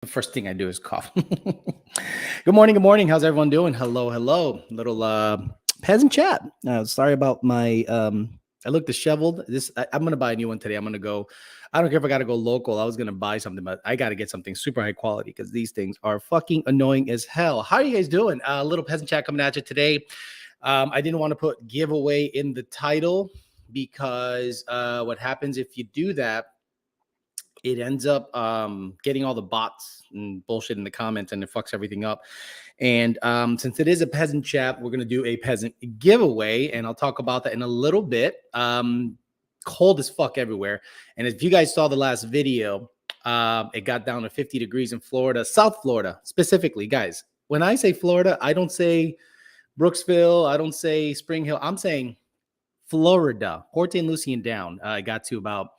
The first thing I do is cough. Good morning. Good morning. How's everyone doing? Hello. Hello. Little peasant chat. Sorry about my. I look disheveled. I'm gonna buy a new one today. I'm gonna go. I don't care if I gotta go local. I was gonna buy something, but I gotta get something super high quality because these things are fucking annoying as hell. How are you guys doing? Little peasant chat coming at you today. I didn't want to put giveaway in the title because what happens if you do that? It ends up getting all the bots and bullshit in the comments, and it fucks everything up. And since it is a peasant chat, we're going to do a peasant giveaway, and I'll talk about that in a little bit. Cold as fuck everywhere. And if you guys saw the last video, it got down to 50 degrees in Florida, South Florida specifically. Guys, when I say Florida, I don't say Brooksville, I don't say Spring Hill, I'm saying Florida, Port St. Lucie and down. I got to about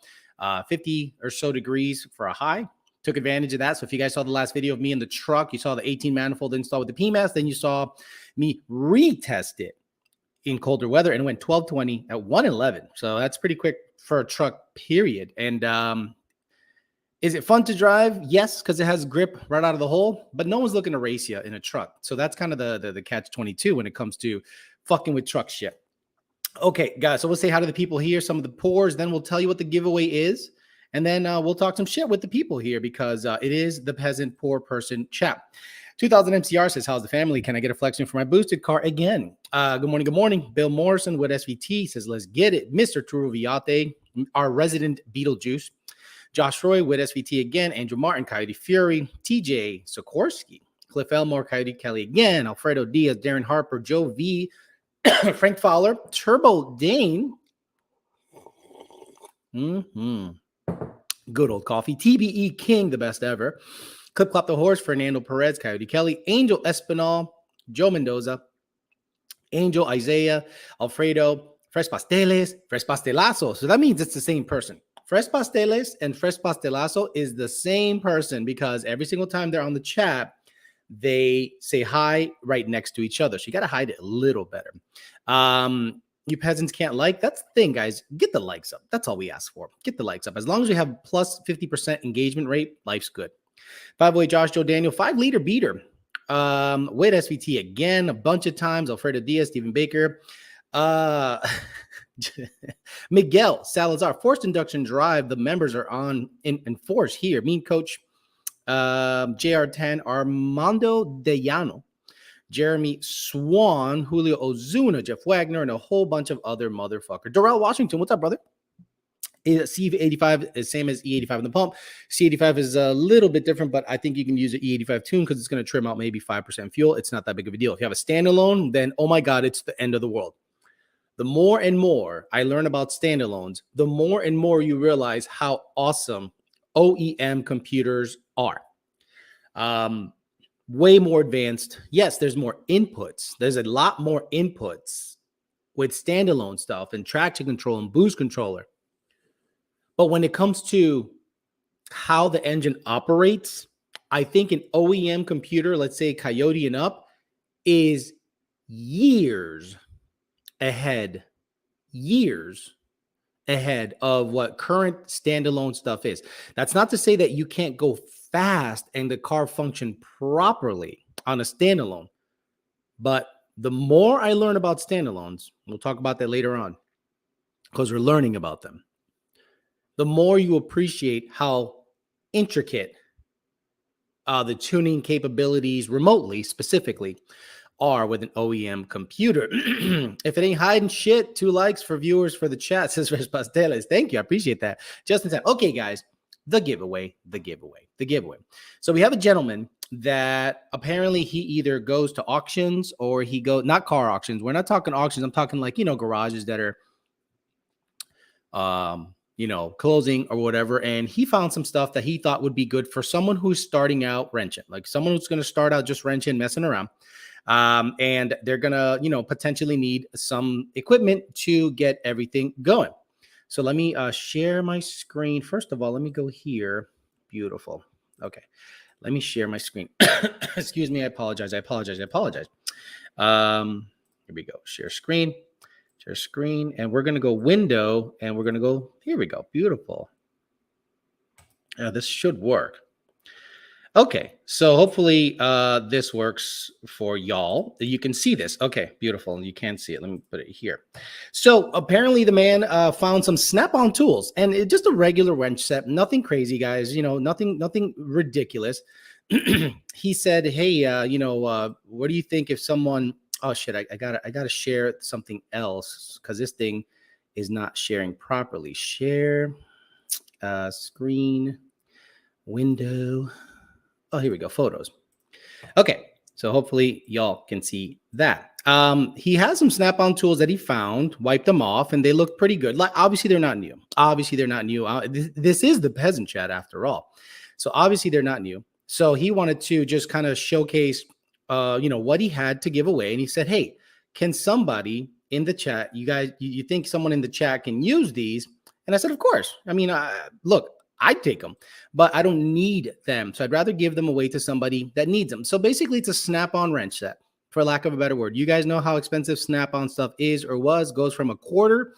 50 or so degrees for a high. Took advantage of that. So if you guys saw the last video of me in the truck, you saw the 18 manifold installed with the PMAS. Then you saw me retest it in colder weather and went 1220 at 111. So that's pretty quick for a truck, period. And is it fun to drive? Yes, because it has grip right out of the hole, but no one's looking to race you in a truck. So that's kind of the catch 22 when it comes to fucking with truck shit. Okay, guys, so we'll say hi to the people here, some of the pours, then we'll tell you what the giveaway is, and then we'll talk some shit with the people here because it is the Peasant Poor Person Chat. 2000 MCR says, how's the family? Can I get a flexion for my boosted car again? Good morning, good morning. Bill Morrison with SVT says, let's get it. Mr. Truviate, our resident Beetlejuice. Josh Roy with SVT again. Andrew Martin, Coyote Fury. TJ Sikorsky. Cliff Elmore, Coyote Kelly again. Alfredo Diaz, Darren Harper, Joe V., Frank Fowler, Turbo Dane. Good old coffee. TBE King, the best ever. Clip Clop the Horse, Fernando Perez, Coyote Kelly, Angel Espinal, Joe Mendoza, Angel Isaiah, Alfredo, Fresh Pasteles, Fresh Pastelazo. So that means it's the same person. Fresh Pasteles and Fresh Pastelazo is the same person because every single time they're on the chat, they say hi right next to each other. So you got to hide it a little better. You peasants can't like. That's the thing, guys. Get the likes up. That's all we ask for. Get the likes up. As long as we have plus 50% engagement rate, life's good. 508 Josh Joe Daniel, 5-liter beater. With SVT again a bunch of times. Alfredo Diaz, Stephen Baker. Miguel Salazar, forced induction drive. The members are on in force here. Mean Coach. JR10, Armando Dellano, Jeremy Swan, Julio Ozuna, Jeff Wagner, and a whole bunch of other motherfuckers. Darrell Washington, what's up, brother? C85 is same as E85 in the pump. C85 is a little bit different, but I think you can use an E85 tune because it's going to trim out maybe 5% fuel. It's not that big of a deal. If you have a standalone, then, oh my God, it's the end of the world. The more and more I learn about standalones, the more and more you realize how awesome OEM computers are. Way more advanced. Yes, there's more inputs. There's a lot more inputs with standalone stuff and traction control and boost controller. But when it comes to how the engine operates, I think an OEM computer, let's say Coyote and up, is years ahead of what current standalone stuff is. That's not to say that you can't go fast and the car function properly on a standalone. But the more I learn about standalones, we'll talk about that later on because we're learning about them, the more you appreciate how intricate the tuning capabilities remotely, specifically, are with an OEM computer. If it ain't hiding shit, 2 likes for viewers for the chat, says Res Pasteles. Thank you. I appreciate that. Just in time. Okay, guys, the giveaway. So we have a gentleman that apparently he either goes to auctions or he goes, not car auctions. We're not talking auctions. I'm talking like, garages that are, closing or whatever. And he found some stuff that he thought would be good for someone who's starting out wrenching, like someone who's going to start out just wrenching, messing around. And they're going to, potentially need some equipment to get everything going. So let me share my screen. First of all, let me go here. Beautiful. Okay. Let me share my screen. Excuse me. I apologize. Here we go. Share screen. And we're going to go window and we're going to go, here we go. Beautiful. This should work. Okay, so hopefully this works for y'all. You can see this. Okay, beautiful. And you can see it. Let me put it here. So apparently the man found some snap-on tools and just a regular wrench set. Nothing crazy, guys. You know, nothing ridiculous. He said, "Hey, what do you think if someone? Oh shit, I gotta share something else because this thing is not sharing properly. Share screen window." Oh, here we go. Photos. Okay. So hopefully y'all can see that. He has some snap-on tools that he found, wiped them off, and they look pretty good. Like obviously they're not new. Obviously they're not new. This is the Peasant Chat after all. So obviously they're not new. So he wanted to just kind of showcase, what he had to give away. And he said, "Hey, can somebody in the chat, you guys, you think someone in the chat can use these?" And I said, "Of course. I mean, look, I'd take them, but I don't need them. So I'd rather give them away to somebody that needs them." So basically, it's a snap-on wrench set, for lack of a better word. You guys know how expensive snap-on stuff is or was, goes from a quarter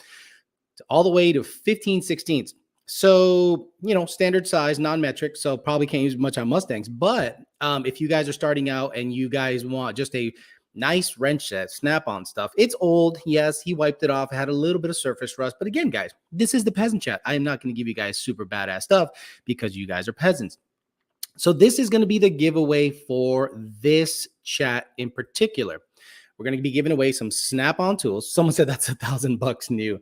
to all the way to 15/16. So, standard size, non-metric. So probably can't use much on Mustangs. But if you guys are starting out and you guys want just a nice wrench set, snap-on stuff. It's old. Yes, he wiped it off. It had a little bit of surface rust. But again, guys, this is the Peasant Chat. I am not going to give you guys super badass stuff because you guys are peasants. So this is going to be the giveaway for this chat in particular. We're going to be giving away some snap-on tools. Someone said that's $1,000 new.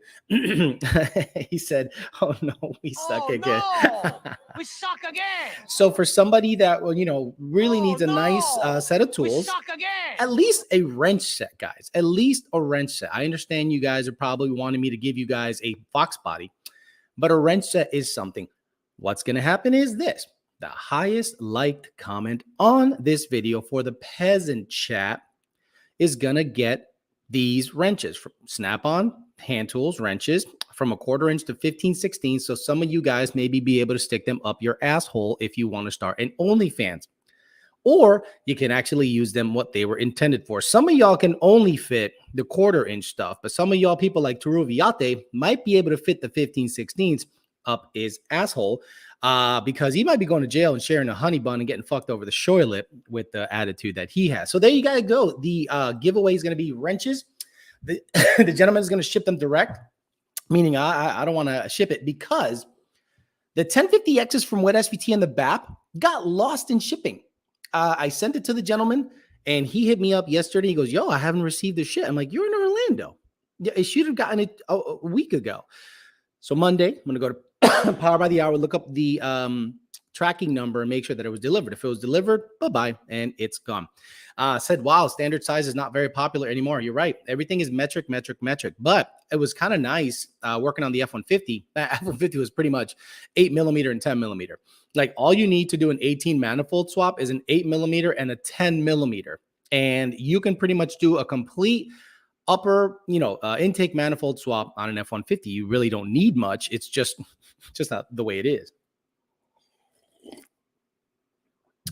He said, "Oh no, we suck again." No, we suck again. So for somebody that really needs a nice set of tools, we suck again. At least a wrench set, guys. At least a wrench set. I understand you guys are probably wanting me to give you guys a Fox body, but a wrench set is something. What's going to happen is this: the highest liked comment on this video for the Peasant Chat is going to get these wrenches from snap-on hand tools, wrenches from a quarter inch to 15/16. So some of you guys maybe be able to stick them up your asshole if you want to start an OnlyFans. Or you can actually use them what they were intended for. Some of y'all can only fit the quarter inch stuff, but some of y'all people like Taruviate might be able to fit the 15/16 up his asshole because he might be going to jail and sharing a honey bun and getting fucked over the shoilet with the attitude that he has. So there you guys go. The giveaway is going to be wrenches. The gentleman is going to ship them direct, meaning I don't want to ship it because the 1050Xs from Wet SVT and the BAP got lost in shipping. I sent it to the gentleman and he hit me up yesterday. He goes, "Yo, I haven't received this shit." I'm like, "You're in Orlando. Yeah, it should have gotten it a week ago." So Monday, I'm going to go to Power by the Hour, look up the tracking number and make sure that it was delivered. If it was delivered, bye-bye, and it's gone. Said, "Wow, standard size is not very popular anymore." You're right. Everything is metric. But it was kind of nice working on the F-150. That F-150 was pretty much 8mm and 10mm. Like all you need to do an 18 manifold swap is an 8mm and a 10mm. And you can pretty much do a complete upper, intake manifold swap on an F-150. You really don't need much. It's just not the way it is.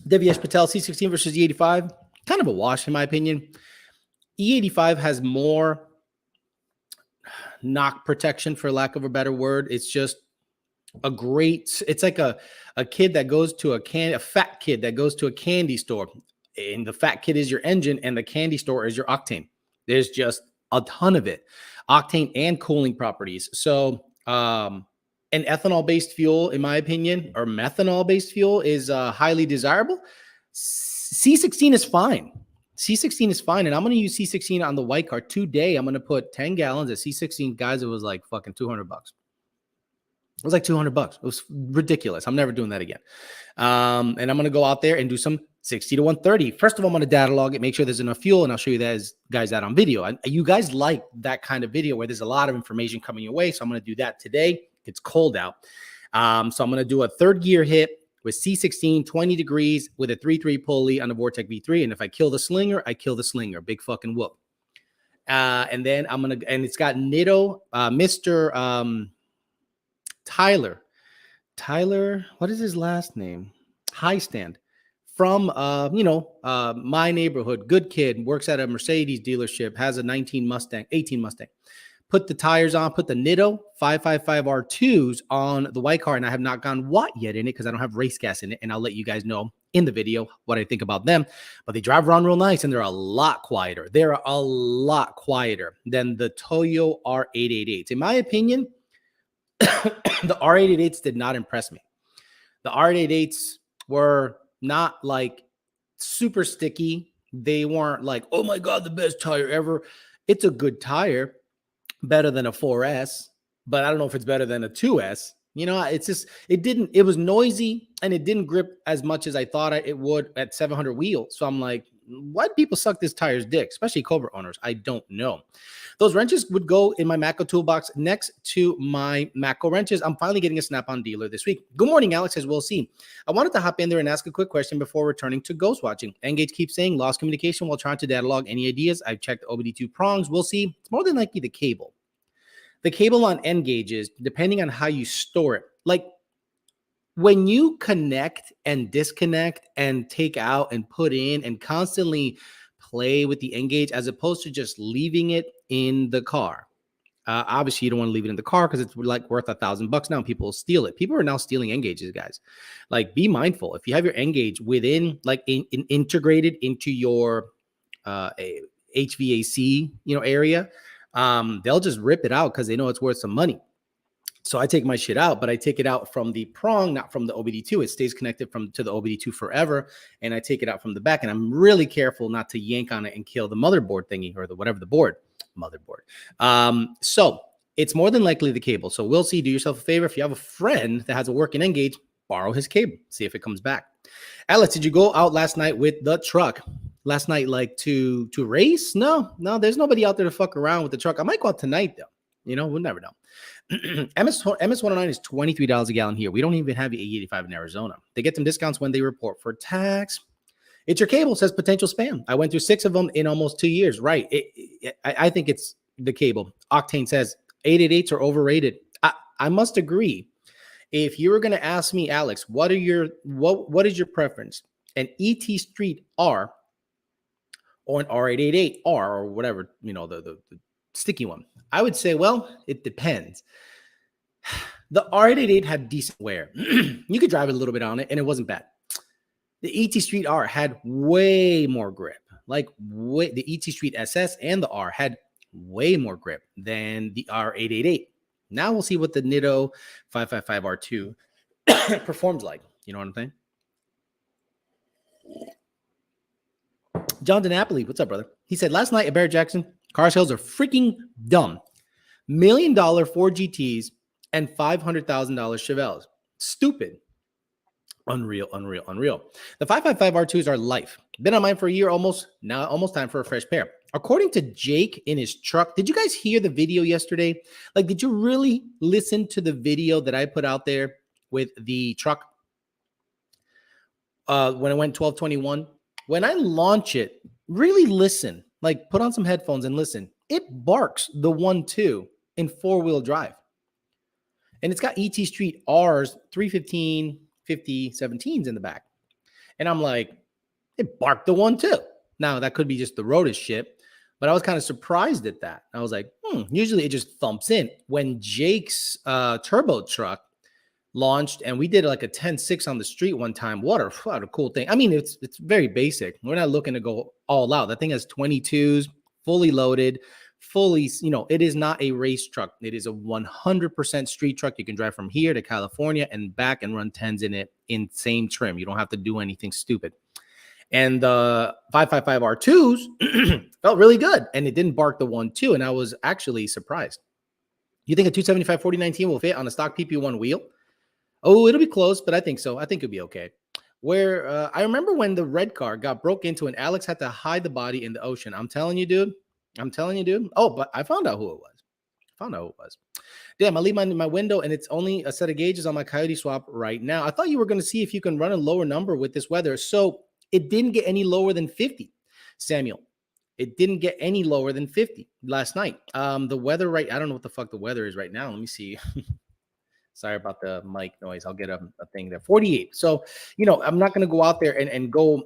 Devesh Patel, C16 versus E85, kind of a wash in my opinion. E85 has more knock protection, for lack of a better word. It's just it's like a kid that goes to a fat kid that goes to a candy store, and the fat kid is your engine and the candy store is your octane. There's just a ton of it, octane and cooling properties. So an ethanol-based fuel, in my opinion, or methanol-based fuel is highly desirable. C16 is fine. C16 is fine, and I'm going to use C16 on the white car today. I'm going to put 10 gallons of C16. Guys, it was like fucking $200. It was like $200. It was ridiculous. I'm never doing that again. And I'm going to go out there and do some 60 to 130. First of all, I'm going to data log it, make sure there's enough fuel, and I'll show you guys that on video. You guys like that kind of video where there's a lot of information coming your way, so I'm going to do that today. It's cold out. So I'm going to do a third gear hit with C16, 20 degrees with a 3.3 pulley on the Vortec V3. And if I kill the slinger, I kill the slinger. Big fucking whoop. And then and it's got Nitto, Mr. Tyler, what is his last name? Highstand from, my neighborhood. Good kid, works at a Mercedes dealership, has a 18 Mustang. Put the tires on, put the Nitto 555 R2s on the white car, and I have not gone watt yet in it because I don't have race gas in it, and I'll let you guys know in the video what I think about them, but they drive around real nice and they're a lot quieter. They're a lot quieter than the Toyo R888s. In my opinion, the R888s did not impress me. The R888s were not like super sticky. They weren't like, oh my God, the best tire ever. It's a good tire, better than a 4S, but I don't know if it's better than a 2S. You know, it's just, it was noisy and it didn't grip as much as I thought it would at 700 wheels. So I'm like, why do people suck this tire's dick, especially Cobra owners? I don't know. Those wrenches would go in my Matco toolbox next to my Matco wrenches. I'm finally getting a Snap-on dealer this week. Good morning, Alex, as we'll see. I wanted to hop in there and ask a quick question before returning to ghost watching. Engage keeps saying lost communication while trying to data log. Any ideas? I've checked OBD2 prongs. We'll see. It's more than likely the cable. The cable on N gauges, depending on how you store it. Like when you connect and disconnect and take out and put in and constantly play with the N gauge as opposed to just leaving it in the car. Obviously, you don't want to leave it in the car because it's like worth $1,000 now. And people will steal it. People are now stealing N gauges, guys. Like, be mindful. If you have your N gauge within, like, integrated into your HVAC, area, they'll just rip it out because they know it's worth some money. So I take my shit out, but I take it out from the prong, not from the OBD2. It stays connected to the OBD2 forever, and I take it out from the back, and I'm really careful not to yank on it and kill the motherboard thingy or the board. Motherboard. So it's more than likely the cable. So we'll see. Do yourself a favor. If you have a friend that has a working N gauge, borrow his cable. See if it comes back. Alex, did you go out last night with the truck? Last night, like to race? No, there's nobody out there to fuck around with the truck. I might go out tonight though. We'll never know. MS109 is $23 a gallon here. We don't even have the E85 in Arizona. They get some discounts when they report for tax. It's your cable, says potential spam. I went through 6 of them in almost 2 years. Right. I think it's the cable. Octane says 888s are overrated. I must agree. If you were going to ask me, Alex, what is your preference? An ET Street R or an R888R or whatever, the sticky one. I would say, well, it depends. The R888 had decent wear. You could drive a little bit on it, and it wasn't bad. The ET Street R had way more grip. The ET Street SS and the R had way more grip than the R888. Now we'll see what the Nitto 555R2 performs like. You know what I'm saying? John DiNapoli, what's up, brother? He said, last night at Barrett Jackson, car sales are freaking dumb. $1 million Ford GTs and $500,000 Chevelles. Stupid. Unreal. The 555R2s are life. Been on mine for a year almost. Now almost time for a fresh pair. According to Jake in his truck, did you guys hear the video yesterday? Like, did you really listen to the video that I put out there with the truck when it went 1221? When I launch it, really listen. Like, put on some headphones and listen. It barks the 1.2 in 4-wheel drive. And it's got ET Street R's 315, 50, 17s in the back. And I'm like, it barked the 1.2. Now, that could be just the road is shit, but I was kind of surprised at that. I was like, usually it just thumps in. When Jake's turbo truck launched and we did like a 10.6 on the street one time, what a cool thing. I mean, it's very basic. We're not looking to go all out. That thing has 22s, fully loaded, it is not a race truck. It is a 100% street truck. You can drive from here to California and back and run 10s in it in same trim. You don't have to do anything stupid. And the 555R2s felt really good, and it didn't bark the 1.2, and I was actually surprised. You think a 275 4019 will fit on a stock PP1 wheel? Oh, it'll be close, but I think so. I think it'll be okay. Where I remember when the red car got broke into and Alex had to hide the body in the ocean. I'm telling you, dude. Oh, but I found out who it was. Damn, I leave my window and it's only a set of gauges on my Coyote swap right now. I thought you were going to see if you can run a lower number with this weather. So it didn't get any lower than 50, Samuel. It didn't get any lower than 50 last night. The weather I don't know what the fuck the weather is right now. Let me see. Sorry about the mic noise. I'll get a thing there. 48. So, I'm not going to go out there and go,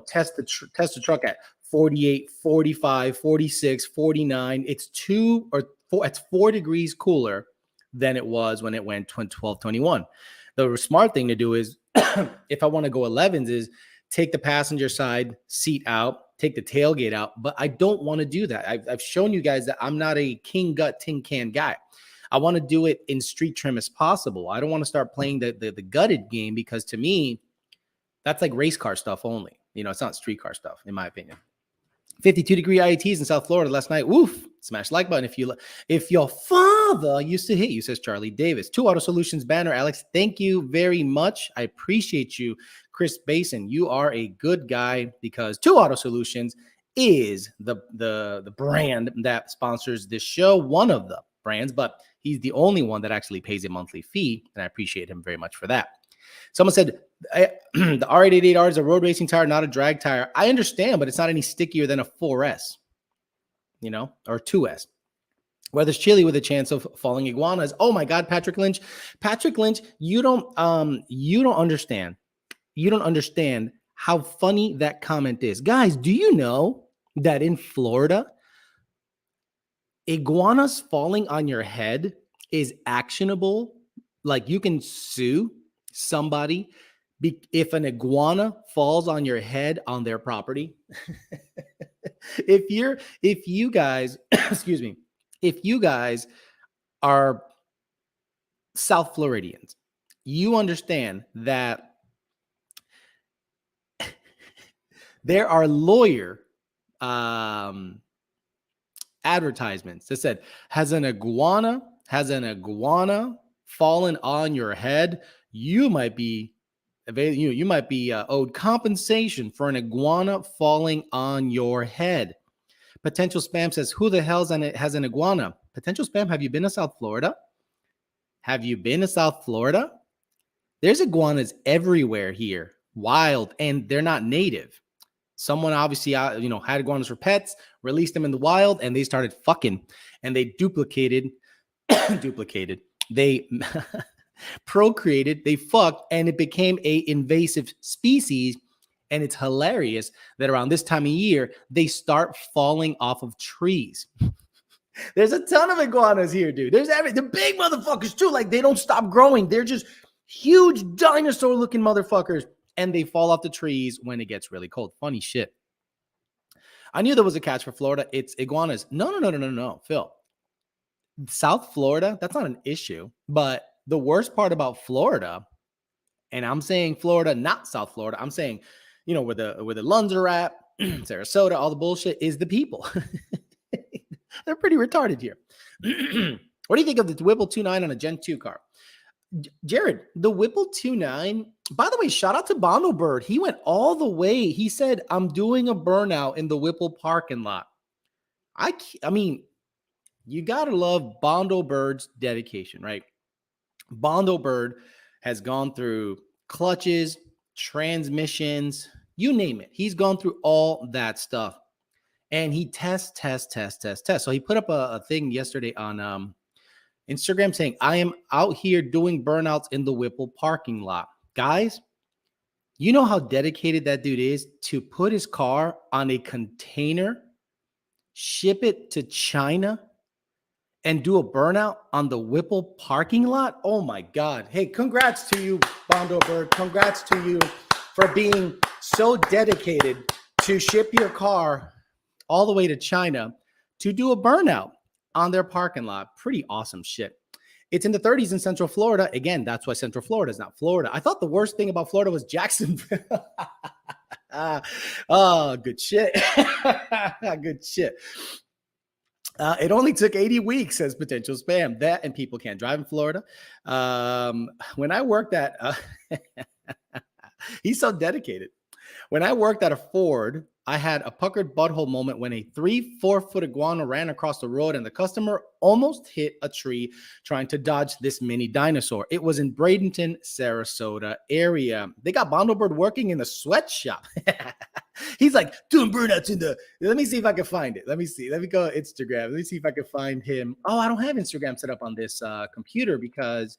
test the truck at 48, 45, 46, 49. It's 4 degrees cooler than it was when it went 12, 21. The smart thing to do is if I want to go 11s is take the passenger side seat out, take the tailgate out, but I don't want to do that. I've shown you guys that I'm not a king gut tin can guy. I want to do it in street trim as possible. I don't want to start playing the gutted game, because to me, that's like race car stuff only. It's not street car stuff, in my opinion. 52-degree IATs in South Florida last night. Woof. Smash like button if your father used to hit you, says Charlie Davis. 2 Auto Solutions banner, Alex. Thank you very much. I appreciate you, Chris Basin. You are a good guy, because 2 Auto Solutions is the brand that sponsors this show. One of the brands, but he's the only one that actually pays a monthly fee, and I appreciate him very much for that. Someone said the R888R is a road racing tire, not a drag tire. I understand, but it's not any stickier than a 4S, or 2S. Weather's chilly with a chance of falling iguanas. Oh my God, Patrick Lynch. Patrick Lynch, you don't understand. You don't understand how funny that comment is. Guys, do you know that in Florida, iguanas falling on your head is actionable? Like, you can sue somebody if an iguana falls on your head on their property. if you guys excuse me, if you guys are South Floridians, you understand that there are lawyer advertisements that said, has an iguana fallen on your head, you might be owed compensation for an iguana falling on your head. Potential Spam says, who the hell has an iguana? Potential Spam, have you been to South Florida? There's iguanas everywhere here, wild, and they're not native. Someone obviously, had iguanas for pets, released them in the wild, and they started fucking, and they duplicated, they procreated, they fucked, and it became a invasive species. And it's hilarious that around this time of year, they start falling off of trees. There's a ton of iguanas here, dude. The big motherfuckers too. Like, they don't stop growing. They're just huge dinosaur-looking motherfuckers. And they fall off the trees when it gets really cold. Funny shit. I knew there was a catch for Florida. It's iguanas. No, Phil. South Florida, that's not an issue. But the worst part about Florida, and I'm saying Florida, not South Florida, I'm saying, where the Lunds are at, Sarasota, all the bullshit, is the people. They're pretty retarded here. What do you think of the Whipple 2.9 on a Gen 2 car? Jared, the Whipple 2.9, by the way, shout out to Bondo Bird. He went all the way. He said, I'm doing a burnout in the Whipple parking lot. I mean, you got to love Bondo Bird's dedication, right? Bondo Bird has gone through clutches, transmissions, you name it. He's gone through all that stuff. And he tests. So he put up a thing yesterday on Instagram saying, I am out here doing burnouts in the Whipple parking lot. Guys, you know how dedicated that dude is to put his car on a container, ship it to China, and do a burnout on the Whipple parking lot? Oh my God. Hey, congrats to you, Bondo Bird. Congrats to you for being so dedicated to ship your car all the way to China to do a burnout on their parking lot. Pretty awesome shit. It's in the 30s in Central Florida. Again, that's why Central Florida is not Florida. I thought the worst thing about Florida was Jacksonville. Oh, good shit. Good shit. It only took 80 weeks, says Potential Spam. That and people can't drive in Florida. When I worked at, he's so dedicated. When I worked at a Ford, I had a puckered butthole moment when a 3-4 foot iguana ran across the road and the customer almost hit a tree trying to dodge this mini dinosaur. It was in Bradenton, Sarasota area. They got Bondo Bird working in the sweatshop. He's like, doing burnouts in the, let me see if I can find it. Let me see. Let me go Instagram. Let me see if I can find him. Oh, I don't have Instagram set up on this computer because,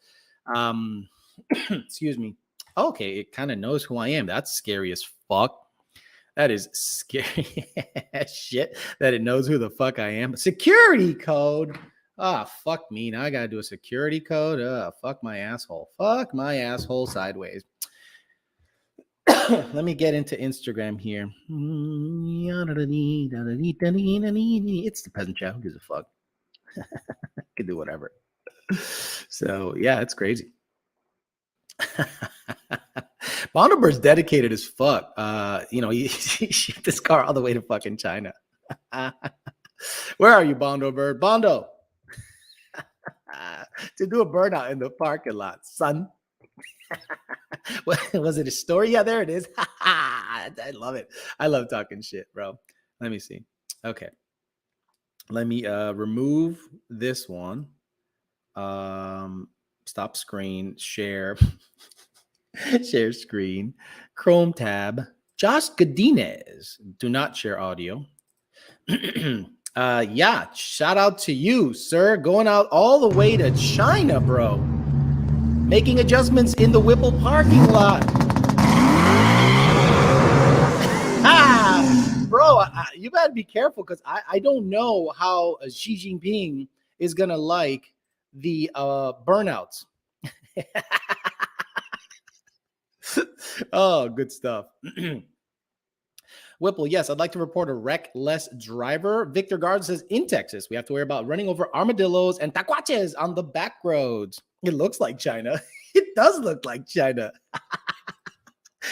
excuse me. Okay, it kind of knows who I am. That's scary as fuck. That is scary shit that it knows who the fuck I am. Security code. Fuck me. Now I got to do a security code. Fuck my asshole. Fuck my asshole sideways. Let me get into Instagram here. It's the Peasant Chat. Who gives a fuck? Can do whatever. So yeah, it's crazy. Bondober's dedicated as fuck. He shipped this car all the way to fucking China. Where are you, Bondo Bird? Bondo. To do a burnout in the parking lot, son. Was it a story? Yeah, there it is. I love it. I love talking shit, bro. Let me see. Okay. Let me remove this one. Stop screen, share, share screen, Chrome tab. Josh Godinez, do not share audio. Yeah, shout out to you, sir. Going out all the way to China, bro. Making adjustments in the Whipple parking lot. Bro, you gotta be careful because I don't know how Xi Jinping is gonna like the burnouts. Oh, good stuff. Whipple, yes, I'd like to report a reckless driver. Victor Guard says in Texas, we have to worry about running over armadillos and tacuaches on the back roads. It looks like China. It does look like China.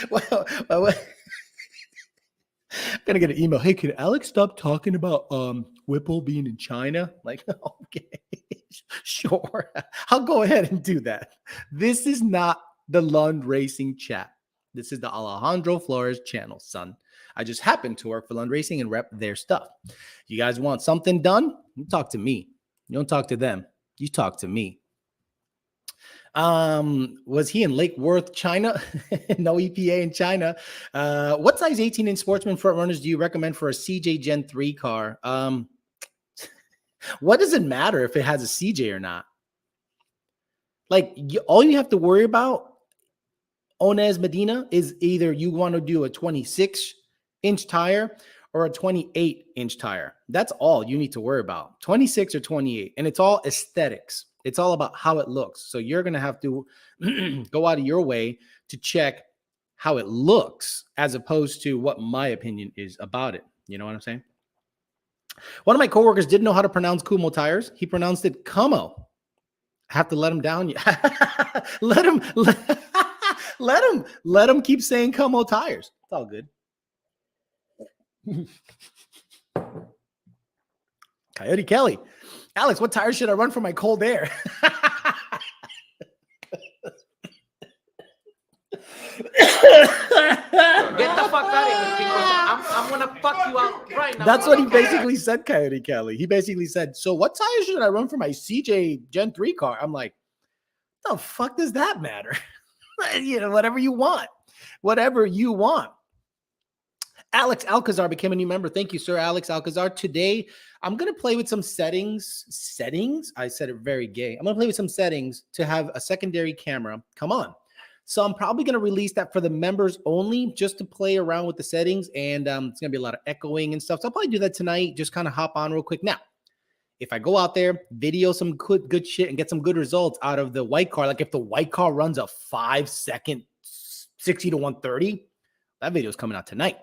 well, I'm gonna get an email. Hey, can Alex stop talking about Whipple being in China? Like, okay, sure. I'll go ahead and do that. This is not the Lund Racing Chat. This is the Alejandro Flores channel, son. I just happen to work for Lund Racing and rep their stuff. You guys want something done? You talk to me. You don't talk to them. You talk to me. Was he in Lake Worth, China? No EPA in China. What size 18-inch sportsman front runners do you recommend for a CJ Gen 3 car? What does it matter if it has a CJ or not? Like, all you have to worry about, Onez Medina, is either you want to do a 26-inch tire or a 28-inch tire. That's all you need to worry about, 26 or 28. And it's all aesthetics. It's all about how it looks. So you're going to have to go out of your way to check how it looks as opposed to what my opinion is about it. You know what I'm saying? One of my coworkers didn't know how to pronounce Kumo tires. He pronounced it Como. I have to let him down. Let him keep saying Como tires. It's all good. Coyote Kelly. Alex, what tires should I run for my cold air? Get the fuck out of here because I'm gonna fuck you out right now. That's what he basically said, Coyote Kelly. He basically said, so what tires should I run for my CJ Gen 3 car? I'm like, the fuck does that matter? Whatever you want. Whatever you want. Alex Alcazar became a new member. Thank you, sir, Alex Alcazar. Today, I'm going to play with some settings. Settings? I said it very gay. I'm going to play with some settings to have a secondary camera. Come on. So I'm probably going to release that for the members only, just to play around with the settings. And it's going to be a lot of echoing and stuff. So I'll probably do that tonight. Just kind of hop on real quick. Now, if I go out there, video some good shit and get some good results out of the white car, like if the white car runs a 5-second 60 to 130, that video is coming out tonight.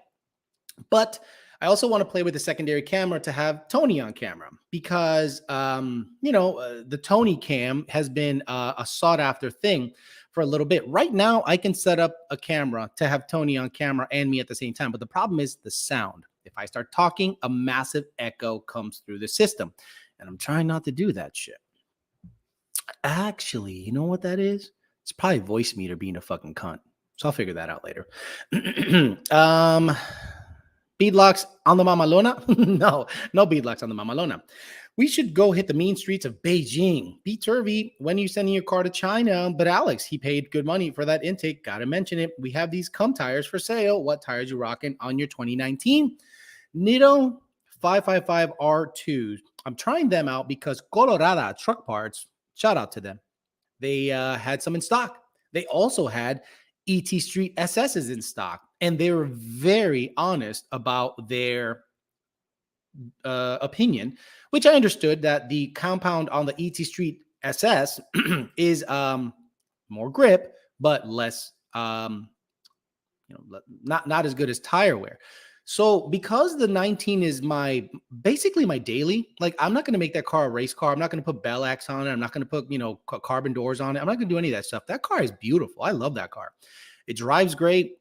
But I also want to play with the secondary camera to have Tony on camera because, the Tony cam has been a sought after thing for a little bit. Right now, I can set up a camera to have Tony on camera and me at the same time. But the problem is the sound. If I start talking, a massive echo comes through the system. And I'm trying not to do that shit. Actually, you know what that is? It's probably voice meter being a fucking cunt. So I'll figure that out later. Beadlocks on the Mamalona? No beadlocks on the Mamalona. We should go hit the mean streets of Beijing. Be Turvy, when are you sending your car to China? But Alex, he paid good money for that intake. Gotta mention it. We have these cum tires for sale. What tires you rocking on your 2019? Nito 555 R2s. I'm trying them out because Colorado Truck Parts, shout out to them. They had some in stock. They also had ET Street SSs in stock. And they were very honest about their opinion, which I understood that the compound on the ET Street SS is more grip, but less, not as good as tire wear. So because the 19 is basically my daily, like I'm not going to make that car a race car. I'm not going to put bell axe on it. I'm not going to put, carbon doors on it. I'm not going to do any of that stuff. That car is beautiful. I love that car. It drives great.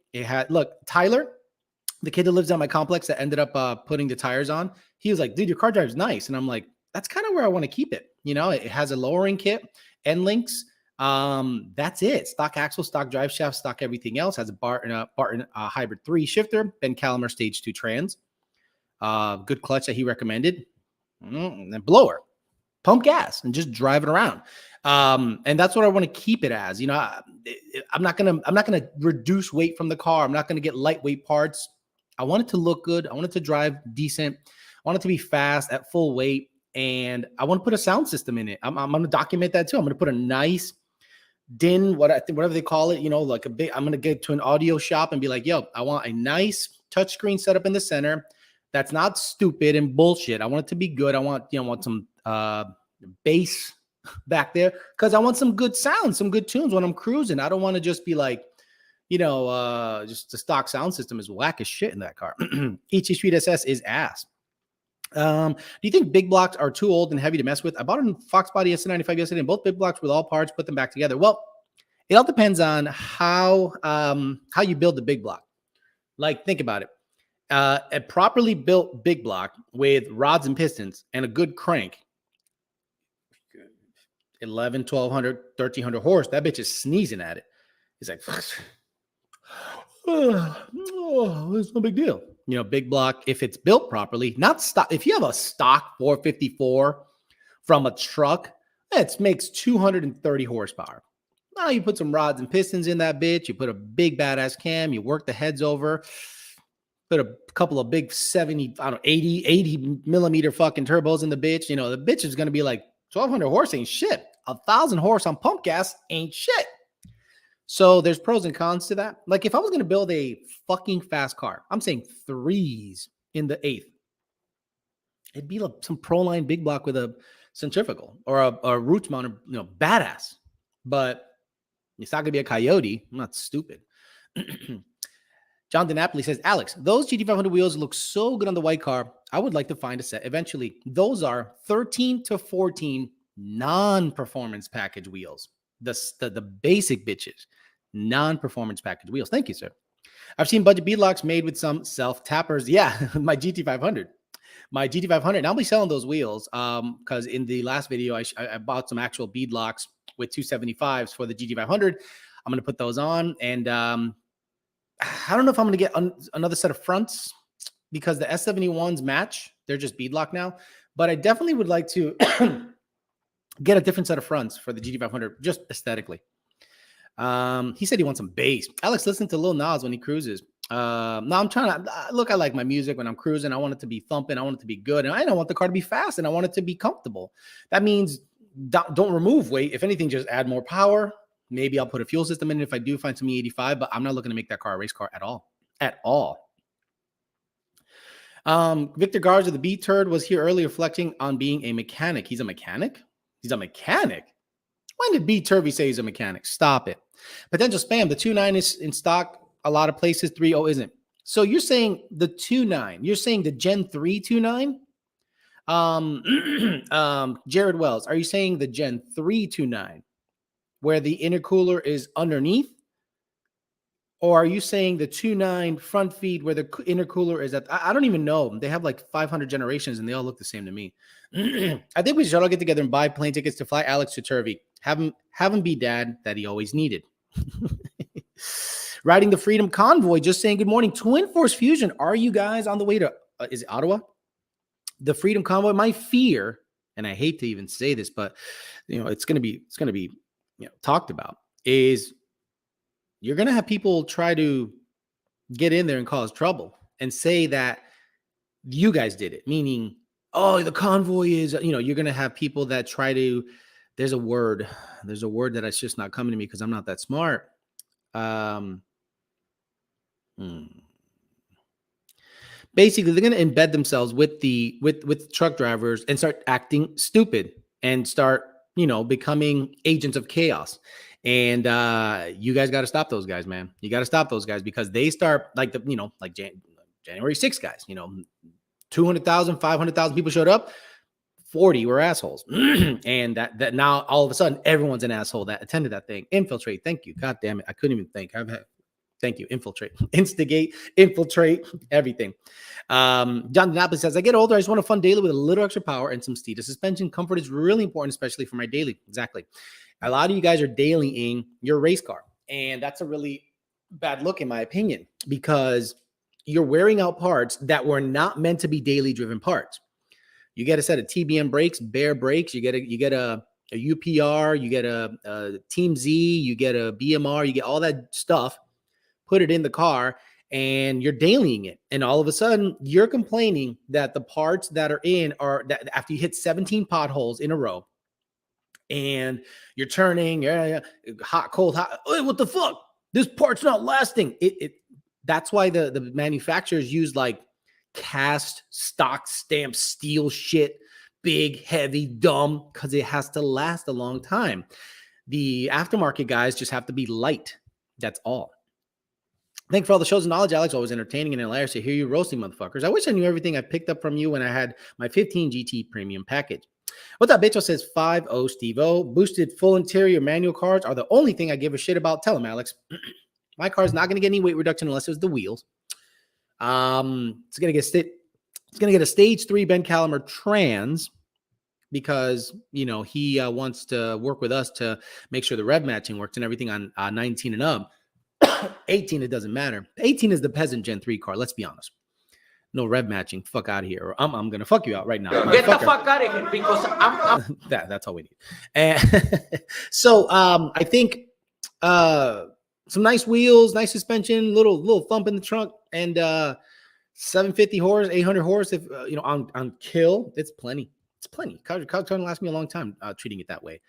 Tyler, the kid that lives on my complex that ended up putting the tires on, he was like, dude, your car drives nice. And I'm like, that's kind of where I want to keep it. It has a lowering kit, end links. That's it. Stock axle, stock drive shaft, stock everything else. Has a Barton Hybrid 3 shifter, Ben Calamer Stage 2 trans. Good clutch that he recommended. And blower, pump gas, and just drive it around. And that's what I want to keep it as. I'm not gonna reduce weight from the car. I'm not gonna get lightweight parts. I want it to look good. I want it to drive decent. I want it to be fast at full weight. And I want to put a sound system in it. I'm going to document that too. I'm going to put a nice DIN, whatever they call it, like I'm going to get to an audio shop and be like, yo, I want a nice touchscreen setup in the center. That's not stupid and bullshit. I want it to be good. I want some bass back there because I want some good sound, some good tunes when I'm cruising. I don't want to just be like, just the stock sound system is whack as shit in that car. ET Street SS is ass. Do you think big blocks are too old and heavy to mess with? I bought a Fox Body S95 yesterday, and both big blocks with all parts, put them back together. Well, it all depends on how you build the big block. Like, think about it. A properly built big block with rods and pistons and a good crank, 11, 1200, 1300 horse, that bitch is sneezing at it. It's like, it's no big deal. Big block, if it's built properly, not stock. If you have a stock 454 from a truck, it makes 230 horsepower. Now you put some rods and pistons in that bitch. You put a big badass cam. You work the heads over. Put a couple of big 80 millimeter fucking turbos in the bitch. The bitch is going to be like 1200 horse ain't shit. 1,000 horse on pump gas ain't shit. So there's pros and cons to that. Like if I was going to build a fucking fast car, I'm saying 3s in the 8th. It'd be like some Proline big block with a centrifugal or a roots mounted, badass. But it's not going to be a Coyote. I'm not stupid. John DiNapoli says, Alex, those GT500 wheels look so good on the white car. I would like to find a set eventually. Those are 13 to 14 non-performance package wheels. The basic bitches, non-performance package wheels. Thank you, sir. I've seen budget beadlocks made with some self-tappers. Yeah, my GT500. And I'll be selling those wheels because in the last video, I bought some actual beadlocks with 275s for the GT500. I'm going to put those on. And I don't know if I'm going to get another set of fronts because the S71s match. They're just beadlock now. But I definitely would like to get a different set of fronts for the GT500, just aesthetically. He said he wants some bass. Alex, listen to Lil Nas when he cruises. No, I'm trying to look. I like my music when I'm cruising. I want it to be thumping. I want it to be good, and I don't want the car to be fast, and I want it to be comfortable. That means don't remove weight. If anything, just add more power. Maybe I'll put a fuel system in it if I do find some E85, but I'm not looking to make that car a race car at all. At all. Victor Garza, the B-turd, was here earlier reflecting on being a mechanic. He's a mechanic? He's a mechanic? When did B-Turvy say he's a mechanic? Stop it. Potential spam. The 2.9 is in stock a lot of places. 3.0 isn't. So you're saying the 2.9. You're saying the Gen 3 2.9? Jared Wells, are you saying the Gen 3 2.9 where the intercooler is underneath? Or are you saying the 2.9 front feed where the intercooler is at? I don't even know. They have like 500 generations and they all look the same to me. I think we should all get together and buy plane tickets to fly Alex to Turvy. Have him be dad that he always needed. Riding the Freedom Convoy, just saying good morning. Twin Force Fusion, are you guys on the way to, is it Ottawa? The Freedom Convoy, my fear, and I hate to even say this, but it's going to be talked about, is you're going to have people try to get in there and cause trouble and say that you guys did it, meaning, oh, the convoy is, you're going to have people that try to, there's a word that it's just not coming to me because I'm not that smart. Basically, they're going to embed themselves with truck drivers and start acting stupid and start, becoming agents of chaos. And you guys got to stop those guys, man. You got to stop those guys because they start like January 6th guys, 200,000, 500,000 people showed up. 40 were assholes. And that now all of a sudden everyone's an asshole that attended that thing. Infiltrate. Thank you. God damn it. I couldn't even think. Thank you. Infiltrate, instigate, infiltrate, everything. John Dinapolis says, I get older. I just want a fun daily with a little extra power and some speed. The suspension comfort is really important, especially for my daily. Exactly. A lot of you guys are dailying your race car. And that's a really bad look, in my opinion, because you're wearing out parts that were not meant to be daily driven parts. You get a set of TBM brakes, bare brakes. You get a UPR. You get a Team Z. You get a BMR. You get all that stuff. Put it in the car, and you're dailying it. And all of a sudden, you're complaining that the parts that are in are that after you hit 17 potholes in a row, and you're turning, hot, cold, hot. Hey, what the fuck? This part's not lasting. That's why the manufacturers use like cast stock stamp steel shit, big, heavy, dumb, because it has to last a long time. The aftermarket guys just have to be light. That's all. Thanks for all the shows and knowledge, Alex. Always entertaining and hilarious to hear you roasting motherfuckers. I wish I knew everything I picked up from you when I had my 15 GT premium package. What's up, Bitcho says 5-0 Steve-O. Boosted full interior manual cars are the only thing I give a shit about. Tell him, Alex. My car is not going to get any weight reduction unless it's the wheels. It's going to get a stage 3 Ben Calimer trans because, he wants to work with us to make sure the rev matching works and everything on 19 and up. 18, it doesn't matter. 18 is the Peasant Gen 3 car. Let's be honest. No rev matching. Fuck out of here. Or I'm going to fuck you out right now. Get the fuck out of here because I'm that's all we need. And so I think some nice wheels, nice suspension, little thump in the trunk, and 750 horse, 800 horse. If on kill, it's plenty. It's plenty. Car's going to last me a long time treating it that way.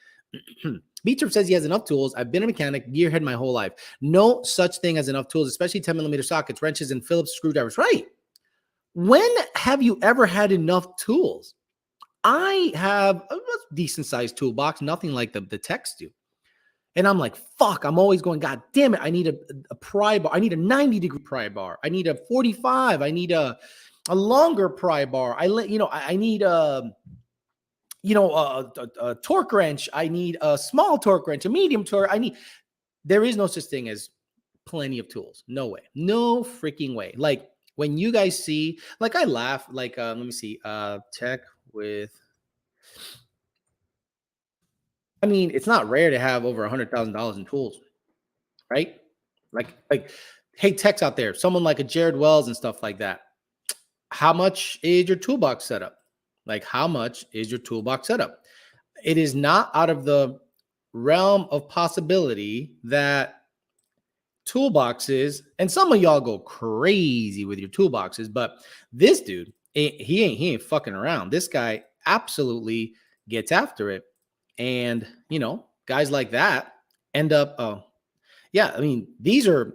Beatrice says he has enough tools. I've been a mechanic, gearhead my whole life. No such thing as enough tools, especially 10mm sockets, wrenches, and Phillips screwdrivers. Right. When have you ever had enough tools? I have a decent sized toolbox, nothing like the techs do. And I'm like, fuck, I'm always going, God damn it. I need a pry bar. I need a 90-degree pry bar. I need a 45. I need a longer pry bar. I need a torque wrench. I need a small torque wrench, a medium torque. There is no such thing as plenty of tools. No way. No freaking way. Like when you guys see, like I laugh, like, let me see, tech with, it's not rare to have over $100,000 in tools, right? Like, hey, techs out there, someone like a Jared Wells and stuff like that. How much is your toolbox setup? Like, how much is your toolbox setup? It is not out of the realm of possibility that toolboxes, and some of y'all go crazy with your toolboxes, but this dude, he ain't fucking around. This guy absolutely gets after it. And, guys like that end up, these are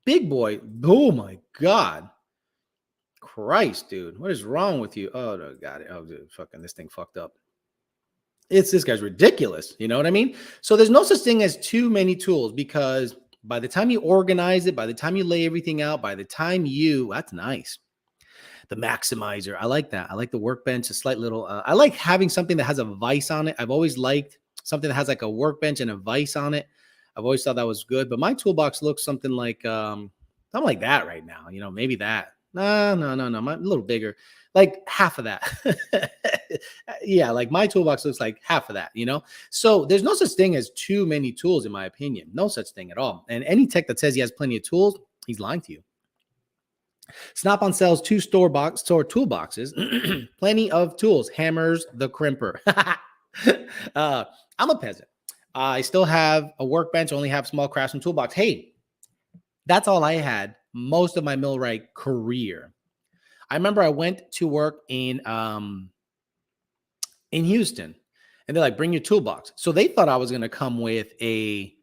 big boy. Oh my God. Christ, dude, what is wrong with you? Oh, no, got it. Oh, dude, fucking this thing fucked up. This guy's ridiculous. You know what I mean? So there's no such thing as too many tools because by the time you organize it, by the time you lay everything out, by the time that's nice. The maximizer. I like that. I like the workbench, a slight little, I like having something that has a vise on it. I've always liked something that has like a workbench and a vise on it. I've always thought that was good, but my toolbox looks something like, something like that right now. Maybe that. No, a little bigger, like half of that. Yeah, like my toolbox looks like half of that, So there's no such thing as too many tools, in my opinion. No such thing at all. And any tech that says he has plenty of tools, he's lying to you. Snap-on sells 2 store toolboxes. Plenty of tools. Hammers, the crimper. I'm a peasant. I still have a workbench, only have small craftsman toolbox. Hey, that's all I had most of my millwright career. I remember I went to work in Houston, and they're like, bring your toolbox. So they thought I was going to come with a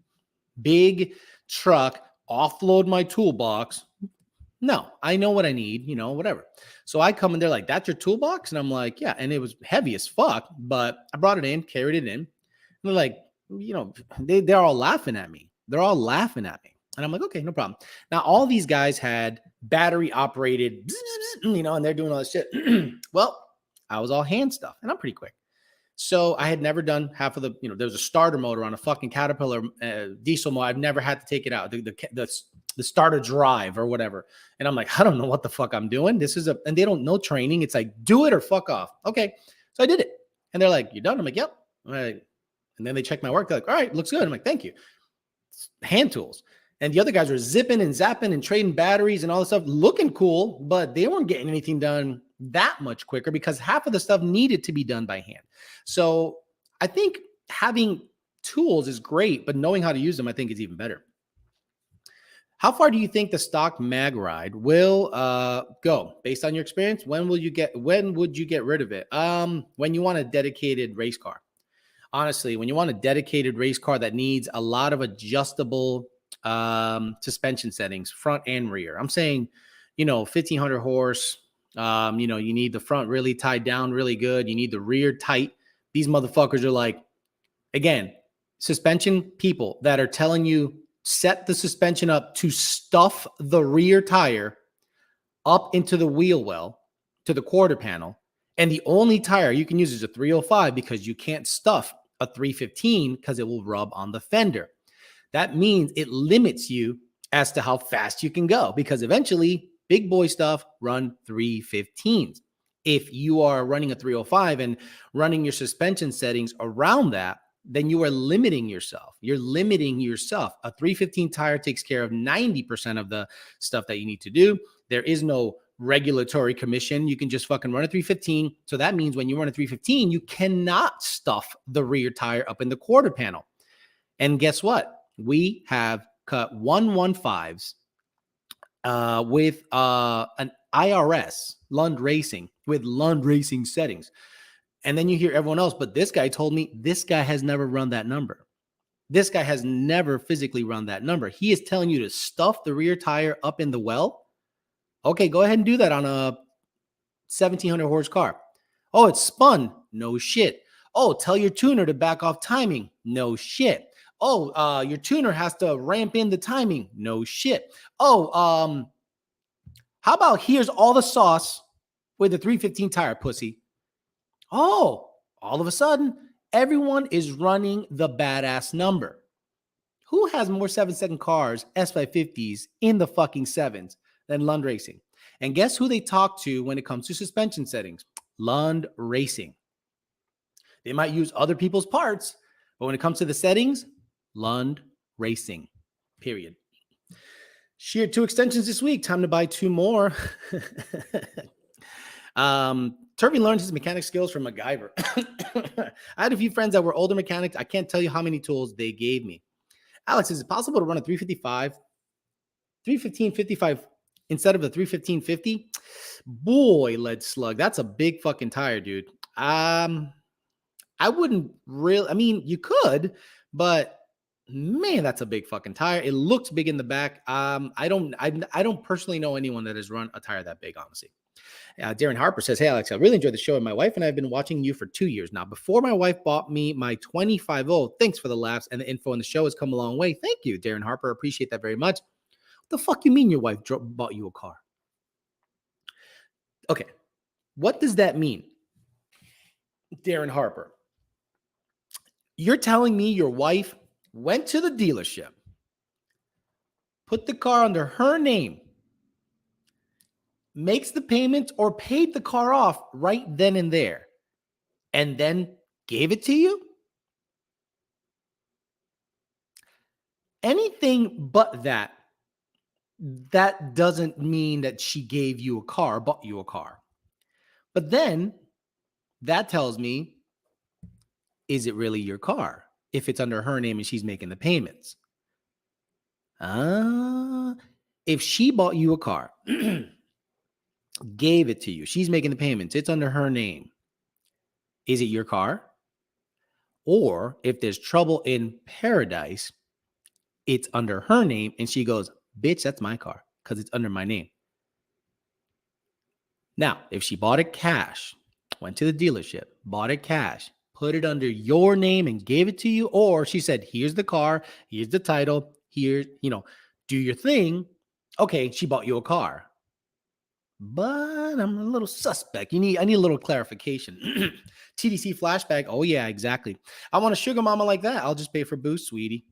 big truck, offload my toolbox. No, I know what I need, whatever. So I come and they're like, that's your toolbox? And I'm like, yeah. And it was heavy as fuck, but I brought it in, carried it in. And they're like, they're all laughing at me. They're all laughing at me. And I'm like, okay, no problem. Now, all these guys had battery operated, and they're doing all this shit. Well, I was all hand stuff, and I'm pretty quick. So I had never done half of the, there was a starter motor on a fucking Caterpillar diesel motor. I've never had to take it out, the starter drive or whatever. And I'm like, I don't know what the fuck I'm doing. And they don't know training. It's like, do it or fuck off. Okay. So I did it. And they're like, you done? I'm like, yep. All right. And then they check my work. They're like, all right, looks good. I'm like, thank you. Hand tools. And the other guys were zipping and zapping and trading batteries and all this stuff, looking cool, but they weren't getting anything done that much quicker because half of the stuff needed to be done by hand. So I think having tools is great, but knowing how to use them, I think, is even better. How far do you think the stock mag ride will go based on your experience? When would you get rid of it? When you want a dedicated race car. Honestly, when you want a dedicated race car that needs a lot of adjustable suspension settings, front and rear. I'm saying, 1,500 horse. You need the front really tied down really good. You need the rear tight. These motherfuckers are like, again, suspension people that are telling you set the suspension up to stuff the rear tire up into the wheel well, to the quarter panel. And the only tire you can use is a 305 because you can't stuff a 315 because it will rub on the fender. That means it limits you as to how fast you can go because eventually big boy stuff run 315s. If you are running a 305 and running your suspension settings around that, then you are limiting yourself. You're limiting yourself. A 315 tire takes care of 90% of the stuff that you need to do. There is no regulatory commission. You can just fucking run a 315. So that means when you run a 315, you cannot stuff the rear tire up in the quarter panel. And guess what? We have cut 115s with an IRS, Lund Racing, with Lund Racing settings. And then you hear everyone else, but this guy told me this guy has never run that number. This guy has never physically run that number. He is telling you to stuff the rear tire up in the well. Okay, go ahead and do that on a 1,700 horse car. Oh, it's spun. No shit. Oh, tell your tuner to back off timing. No shit. Oh, your tuner has to ramp in the timing. No shit. Oh, how about here's all the sauce with the 315 tire, pussy. Oh, all of a sudden, everyone is running the badass number. Who has more 7-second cars, S550s, in the fucking sevens than Lund Racing? And guess who they talk to when it comes to suspension settings? Lund Racing. They might use other people's parts, but when it comes to the settings, Lund Racing, period. Sheared 2 extensions this week. Time to buy 2 more. Turvey learned his mechanic skills from MacGyver. I had a few friends that were older mechanics. I can't tell you how many tools they gave me. Alex, is it possible to run a 315-55 instead of the 315-50? Boy, lead slug. That's a big fucking tire, dude. I wouldn't really, you could, but man, that's a big fucking tire. It looks big in the back. I don't personally know anyone that has run a tire that big, honestly. Darren Harper says, hey, Alex, I really enjoyed the show. And my wife and I have been watching you for 2 years now. Before my wife bought me my 25-0, thanks for the laughs and the info, and the show has come a long way. Thank you, Darren Harper. Appreciate that very much. What the fuck you mean your wife bought you a car? Okay. What does that mean? Darren Harper, you're telling me your wife went to the dealership, put the car under her name, makes the payment or paid the car off right then and there, and then gave it to you? Anything but that doesn't mean that she gave you a car, bought you a car. But then that tells me, is it really your car if it's under her name and she's making the payments? If she bought you a car, gave it to you, she's making the payments, it's under her name, is it your car? Or if there's trouble in paradise, it's under her name and she goes, bitch, that's my car because it's under my name. Now, if she bought it cash, went to the dealership, bought it cash, put it under your name and gave it to you, or she said, here's the car, here's the title, here, do your thing. Okay, she bought you a car. But I'm a little suspect. I need a little clarification. TDC flashback. Oh, yeah, exactly. I want a sugar mama like that. I'll just pay for boost, sweetie.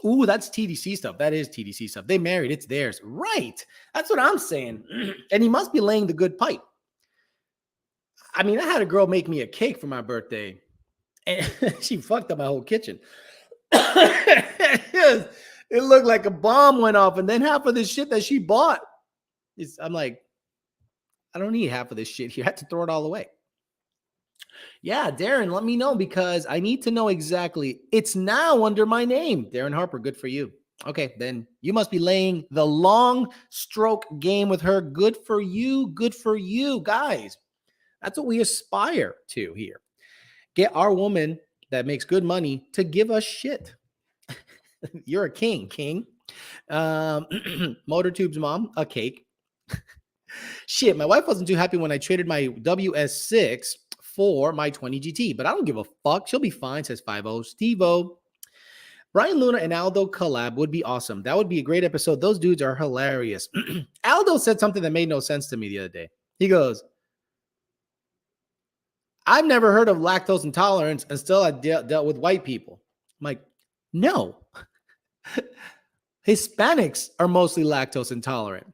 Ooh, that's TDC stuff. That is TDC stuff. They married. It's theirs. Right. That's what I'm saying. And he must be laying the good pipe. I mean, I had a girl make me a cake for my birthday, and she fucked up my whole kitchen. It looked like a bomb went off, and then half of this shit that she bought, I'm like, I don't need half of this shit here. I had to throw it all away. Yeah, Darren, let me know because I need to know exactly. It's now under my name. Darren Harper, good for you. Okay, then you must be laying the long stroke game with her. Good for you. Good for you, guys. That's what we aspire to here. Get our woman that makes good money to give us shit. You're a king. Motor Tube's mom, a cake. Shit, my wife wasn't too happy when I traded my WS6 for my 20 GT, but I don't give a fuck. She'll be fine, says 5-0. Steve-O. Brian Luna and Aldo collab would be awesome. That would be a great episode. Those dudes are hilarious. Aldo said something that made no sense to me the other day. He goes, I've never heard of lactose intolerance and still I dealt with white people. I'm like, no. Hispanics are mostly lactose intolerant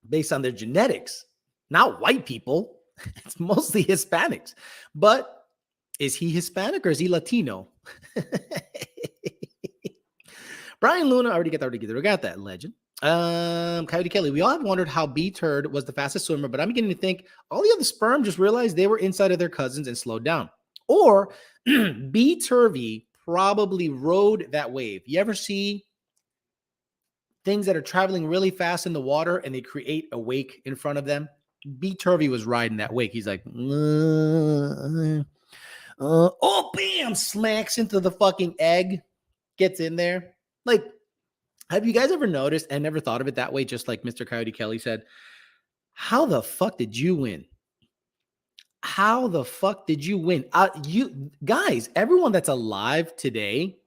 based on their genetics, not white people. It's mostly Hispanics. But is he Hispanic or is he Latino? Brian Luna, already got that legend. Coyote Kelly, we all have wondered how B Turd was the fastest swimmer, but I'm beginning to think all the other sperm just realized they were inside of their cousins and slowed down. Or B Turvy probably rode that wave. You ever see things that are traveling really fast in the water and they create a wake in front of them? B Turvy was riding that wake. He's like, oh, bam, smacks into the fucking egg, gets in there. Like, have you guys ever noticed and never thought of it that way? Just like Mr. Coyote Kelly said, how the fuck did you win? How the fuck did you win? You guys, everyone that's alive today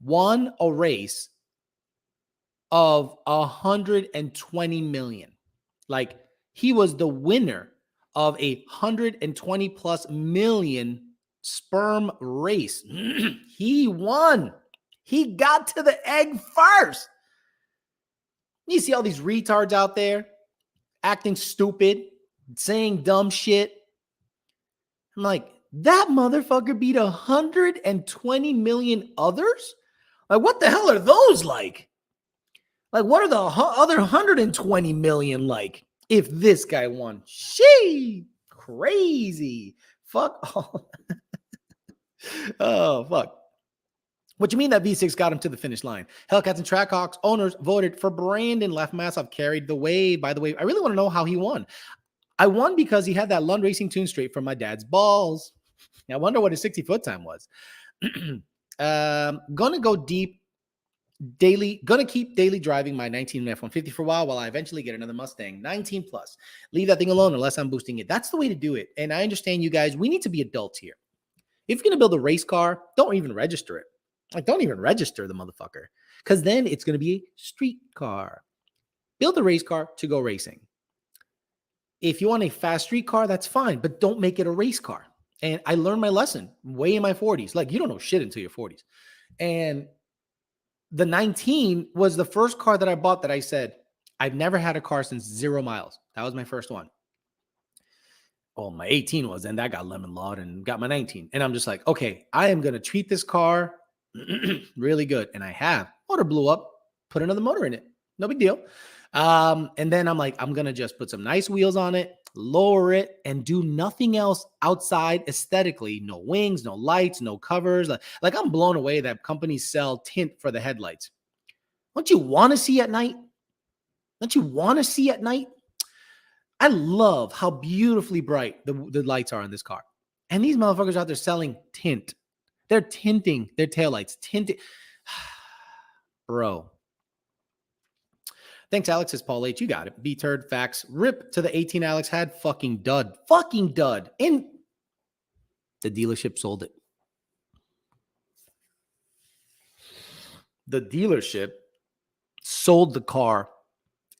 won a race of 120 million. Like, he was the winner of 120 plus million sperm race. He won. He got to the egg first. You see all these retards out there acting stupid, saying dumb shit. I'm like, that motherfucker beat 120 million others? Like, what the hell are those like? Like, what are the other 120 million like? If this guy won, crazy. Fuck all. Oh, fuck. What you mean that V6 got him to the finish line? Hellcats and Trackhawks owners voted for Brandon. Massov carried the wave. By the way, I really want to know how he won. I won because he had that Lund Racing tune straight from my dad's balls. I wonder what his 60-foot time was. Gonna go deep. Gonna keep daily driving my 19 F-150 for a while I eventually get another Mustang 19 plus. Leave that thing alone unless I'm boosting it. That's the way to do it. And I understand you guys, we need to be adults here. If you're going to build a race car, don't even register it. Like, don't even register the motherfucker, because then it's going to be a street car. Build a race car to go racing. If you want a fast street car, that's fine, but don't make it a race car. And I learned my lesson way in my 40s. Like, you don't know shit until your 40s. And the 19 was the first car that I bought that I said, I've never had a car since 0 miles. That was my first one. Oh, my 18 was, and that got lemon lawed and got my 19. And I'm just like, okay, I am going to treat this car really good. And I have. Motor blew up, put another motor in it. No big deal. And then I'm like, I'm going to just put some nice wheels on it, lower it, and do nothing else outside aesthetically. No wings, no lights, no covers. Like I'm blown away that companies sell tint for the headlights. Don't you want to see at night? Don't you want to see at night? I love how beautifully bright the lights are on this car. And these motherfuckers out there selling tint. They're tinting their taillights. Tinting. Bro. Thanks, Alex. Says Paul H. You got it. B-turd facts. Rip to the 18 Alex had. Fucking dud. Fucking dud. And The dealership sold it. The dealership sold the car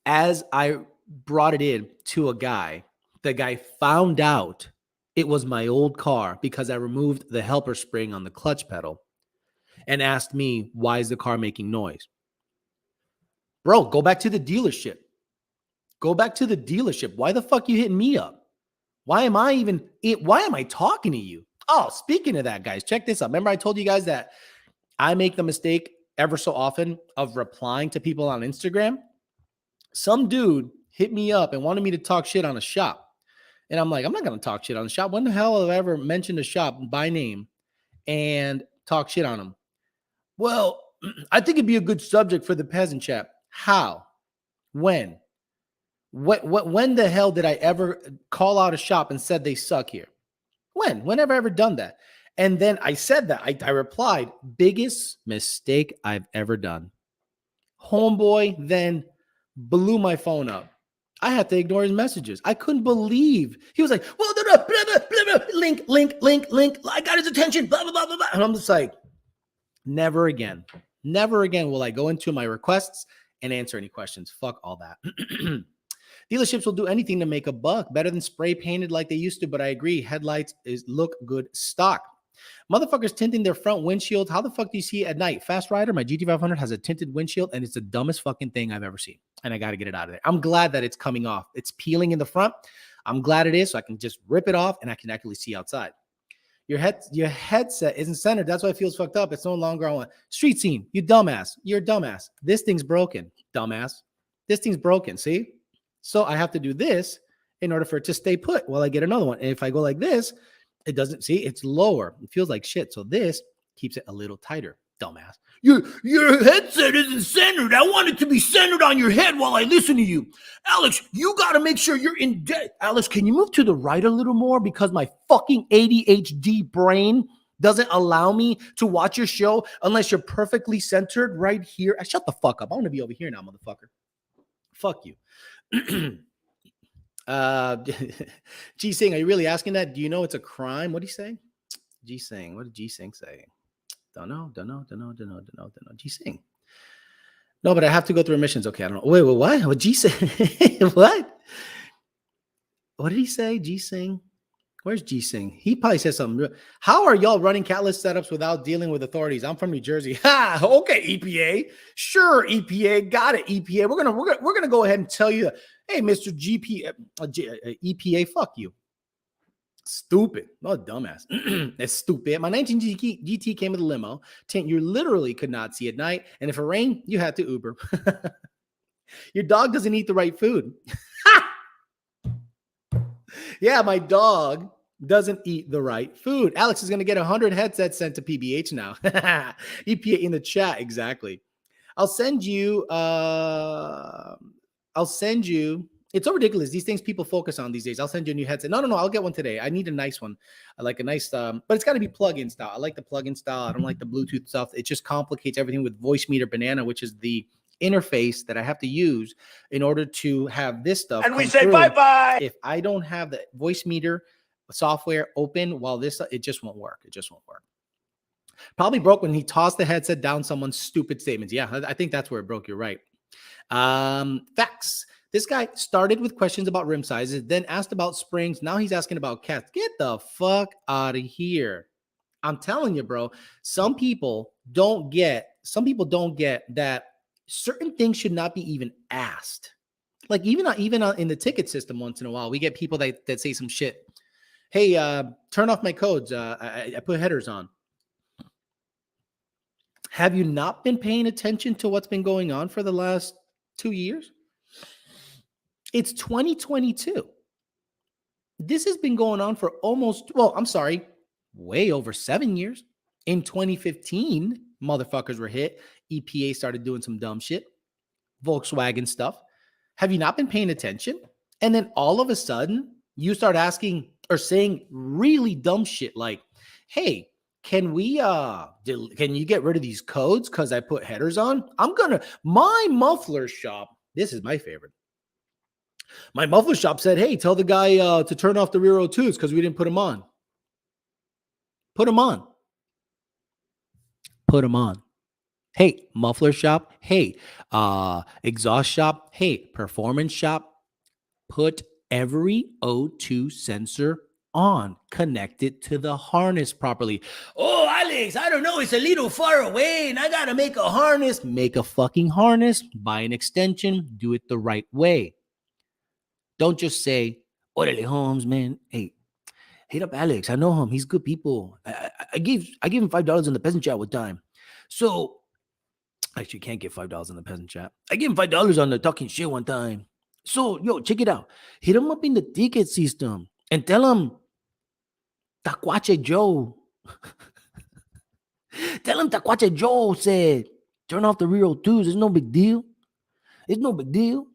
as I brought it in to a guy. The guy found out it was my old car because I removed the helper spring on the clutch pedal and asked me, why is the car making noise? Bro, go back to the dealership. Go back to the dealership. Why the fuck you hitting me up? Why am I talking to you? Oh, speaking of that, guys, check this out. Remember I told you guys that I make the mistake ever so often of replying to people on Instagram? Some dude hit me up and wanted me to talk shit on a shop. And I'm like, I'm not going to talk shit on the shop. When the hell have I ever mentioned a shop by name and talk shit on them? Well, I think it'd be a good subject for the Peasant Chat. How? When? When the hell did I ever call out a shop and said they suck here? When have I ever done that? And then I said that. I replied, biggest mistake I've ever done. Homeboy then blew my phone up. I had to ignore his messages. I couldn't believe. He was like, well, blah, blah, blah, blah, blah, link. I got his attention, blah, blah, blah, blah, blah. And I'm just like, never again. Never again will I go into my requests and answer any questions. Fuck all that. Dealerships will do anything to make a buck, better than spray painted like they used to, but I agree, headlights look good stock. Motherfuckers tinting their front windshield. How the fuck do you see it at night? Fast Rider, my GT500 has a tinted windshield, and it's the dumbest fucking thing I've ever seen. And I got to get it out of there. I'm glad that it's coming off. It's peeling in the front. I'm glad it is, so I can just rip it off, and I can actually see outside. Your headset isn't centered. That's why it feels fucked up. It's no longer on street scene. You dumbass. You're a dumbass. This thing's broken, dumbass. This thing's broken, see? So I have to do this in order for it to stay put while I get another one. And if I go like this, it doesn't, see, it's lower. It feels like shit. So this keeps it a little tighter, dumbass. Your headset isn't centered. I want it to be centered on your head while I listen to you. Alex, you got to make sure you're in debt. Alex, can you move to the right a little more? Because my fucking ADHD brain doesn't allow me to watch your show unless you're perfectly centered right here. Shut the fuck up. I want to be over here now, motherfucker. Fuck you. G Sing, are you really asking that? Do you know it's a crime? What did he say? G Sing, what did G Sing say? Don't know. G Sing. No, but I have to go through emissions. Okay, I don't know. Wait, what? What G Sing? What? What did he say? G Sing? Where's G Sing? He probably said something. How are y'all running catalyst setups without dealing with authorities? I'm from New Jersey. Ha! Okay, EPA. Sure, EPA. Got it, EPA. We're gonna go ahead and tell you, hey, Mr. EPA, fuck you. Stupid. Oh, dumbass. It's stupid. My 19 GT came with a limo. Tint you literally could not see at night, and if it rained, you had to Uber. Your dog doesn't eat the right food. Yeah, my dog doesn't eat the right food. Alex is going to get 100 headsets sent to PBH now. EPA in the chat, exactly. I'll send you. It's so ridiculous. These things people focus on these days. I'll send you a new headset. No. I'll get one today. I need a nice one. I like a nice, but it's got to be plug-in style. I like the plug-in style. I don't like the Bluetooth stuff. It just complicates everything with Voice Meter Banana, which is the interface that I have to use in order to have this stuff. And we say bye-bye. If I don't have the Voice Meter software open while this, it just won't work. It just won't work. Probably broke when he tossed the headset down someone's stupid statements. Yeah, I think that's where it broke. You're right. Facts. This guy started with questions about rim sizes, then asked about springs. Now he's asking about cats. Get the fuck out of here. I'm telling you, bro. Some people don't get that certain things should not be even asked. Like even in the ticket system, once in a while, we get people that say some shit. Hey, turn off my codes. I put headers on. Have you not been paying attention to what's been going on for the last 2 years? It's 2022. This has been going on for way over 7 years. In 2015, motherfuckers were hit. EPA started doing some dumb shit. Volkswagen stuff. Have you not been paying attention? And then all of a sudden, you start asking or saying really dumb shit like, hey, can you get rid of these codes because I put headers on? My muffler shop, this is my favorite. My muffler shop said, hey, tell the guy to turn off the rear O2s because we didn't put them on. Put them on. Put them on. Hey, muffler shop. Hey, exhaust shop. Hey, performance shop. Put every O2 sensor on. Connect it to the harness properly. Oh, Alex, I don't know. It's a little far away and I got to make a harness. Make a fucking harness. Buy an extension. Do it the right way. Don't just say, orale, Holmes, man. Hey, hit up Alex. I know him. He's good people. I gave him $5 in the peasant chat one time. So, actually, you can't get $5 in the peasant chat. I gave him $5 on the talking shit one time. So, yo, check it out. Hit him up in the ticket system and tell him, Tacuache Joe. Tell him Tacuache Joe said, turn off the rear O2s. It's no big deal. It's no big deal.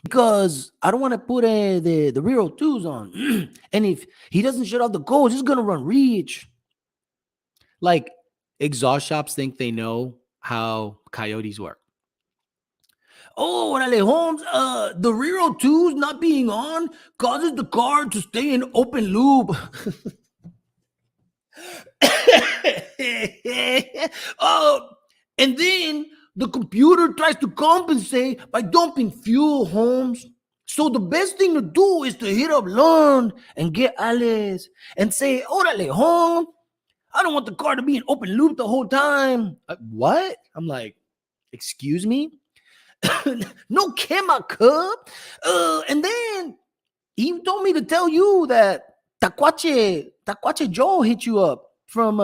Because I don't want to put the rear O2s on. And if he doesn't shut off the codes, it's going to run reach. Like, exhaust shops think they know how coyotes work. Oh, orale, Holmes, the rear O2s not being on causes the car to stay in open loop. Oh, and then the computer tries to compensate by dumping fuel, Holmes. So the best thing to do is to hit up Learn and get Alice and say, orale, Holmes, I don't want the car to be in open loop the whole time. What? I'm like, excuse me? No Kema Cup. And then he told me to tell you that Tacuache Joe hit you up from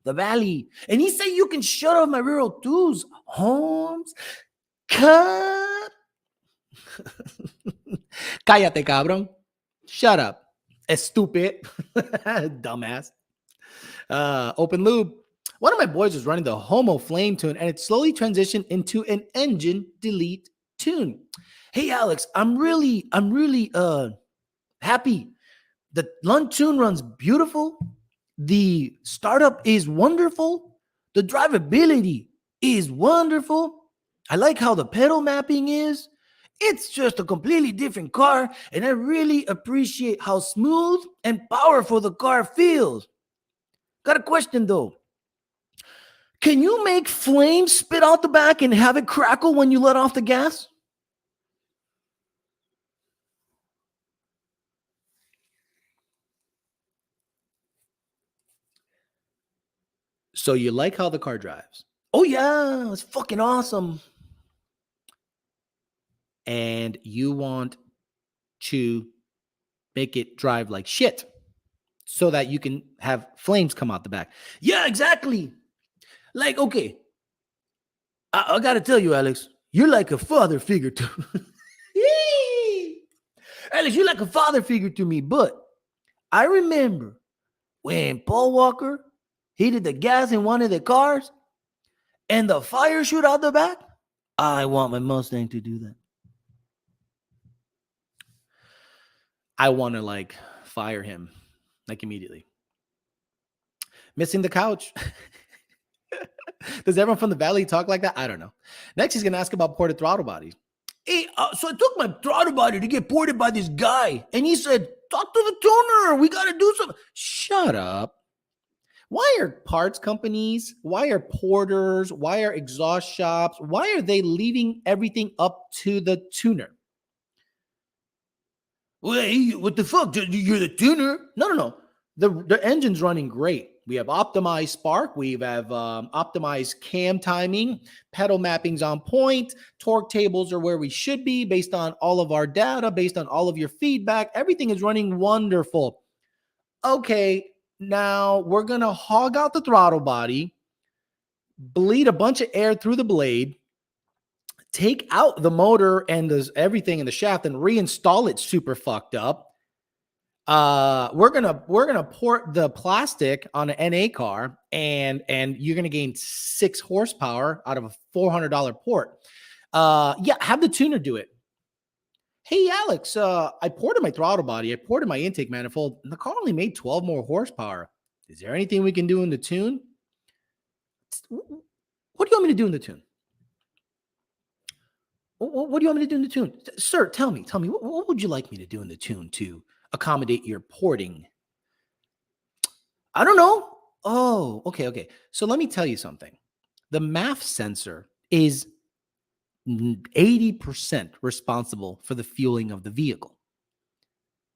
the valley. And he said you can shut off my rear O2s, Holmes. Cut. Cállate, cabrón. Shut up. Stupid. Dumbass. Open loop. One of my boys was running the Homo Flame tune and it slowly transitioned into an engine delete tune. Hey Alex, I'm really happy. The Lund tune runs beautiful. The startup is wonderful. The drivability is wonderful. I like how the pedal mapping is. It's just a completely different car, and I really appreciate how smooth and powerful the car feels. Got a question though. Can you make flames spit out the back and have it crackle when you let off the gas? So you like how the car drives? Oh yeah, it's fucking awesome. And you want to make it drive like shit so that you can have flames come out the back. Yeah, exactly. Like, okay, I got to tell you, Alex, you're like a father figure to Alex, you're like a father figure to me, but I remember when Paul Walker heated the gas in one of the cars and the fire shoot out the back. I want my Mustang to do that. I want to like fire him like immediately. Missing the couch. Does everyone from the valley talk like that? I don't know. Next, he's going to ask about ported throttle bodies. Hey, so I took my throttle body to get ported by this guy, and he said, talk to the tuner. We got to do something. Shut up. Why are parts companies, why are porters, why are exhaust shops, why are they leaving everything up to the tuner? Well, hey, what the fuck? You're the tuner? No. The engine's running great. We have optimized spark. We have optimized cam timing. Pedal mapping's on point. Torque tables are where we should be based on all of our data, based on all of your feedback. Everything is running wonderful. Okay, now we're going to hog out the throttle body, bleed a bunch of air through the blade, take out the motor and everything in the shaft and reinstall it super fucked up. We're gonna port the plastic on an NA car, and you're gonna gain 6 horsepower out of a $400 port. Yeah, have the tuner do it. Hey Alex, I ported my throttle body, I ported my intake manifold, and the car only made 12 more horsepower. Is there anything we can do in the tune? What do you want me to do in the tune? What do you want me to do in the tune? Sir, tell me, what would you like me to do in the tune to accommodate your porting? I don't know. Oh, okay. So let me tell you something. The MAF sensor is 80% responsible for the fueling of the vehicle.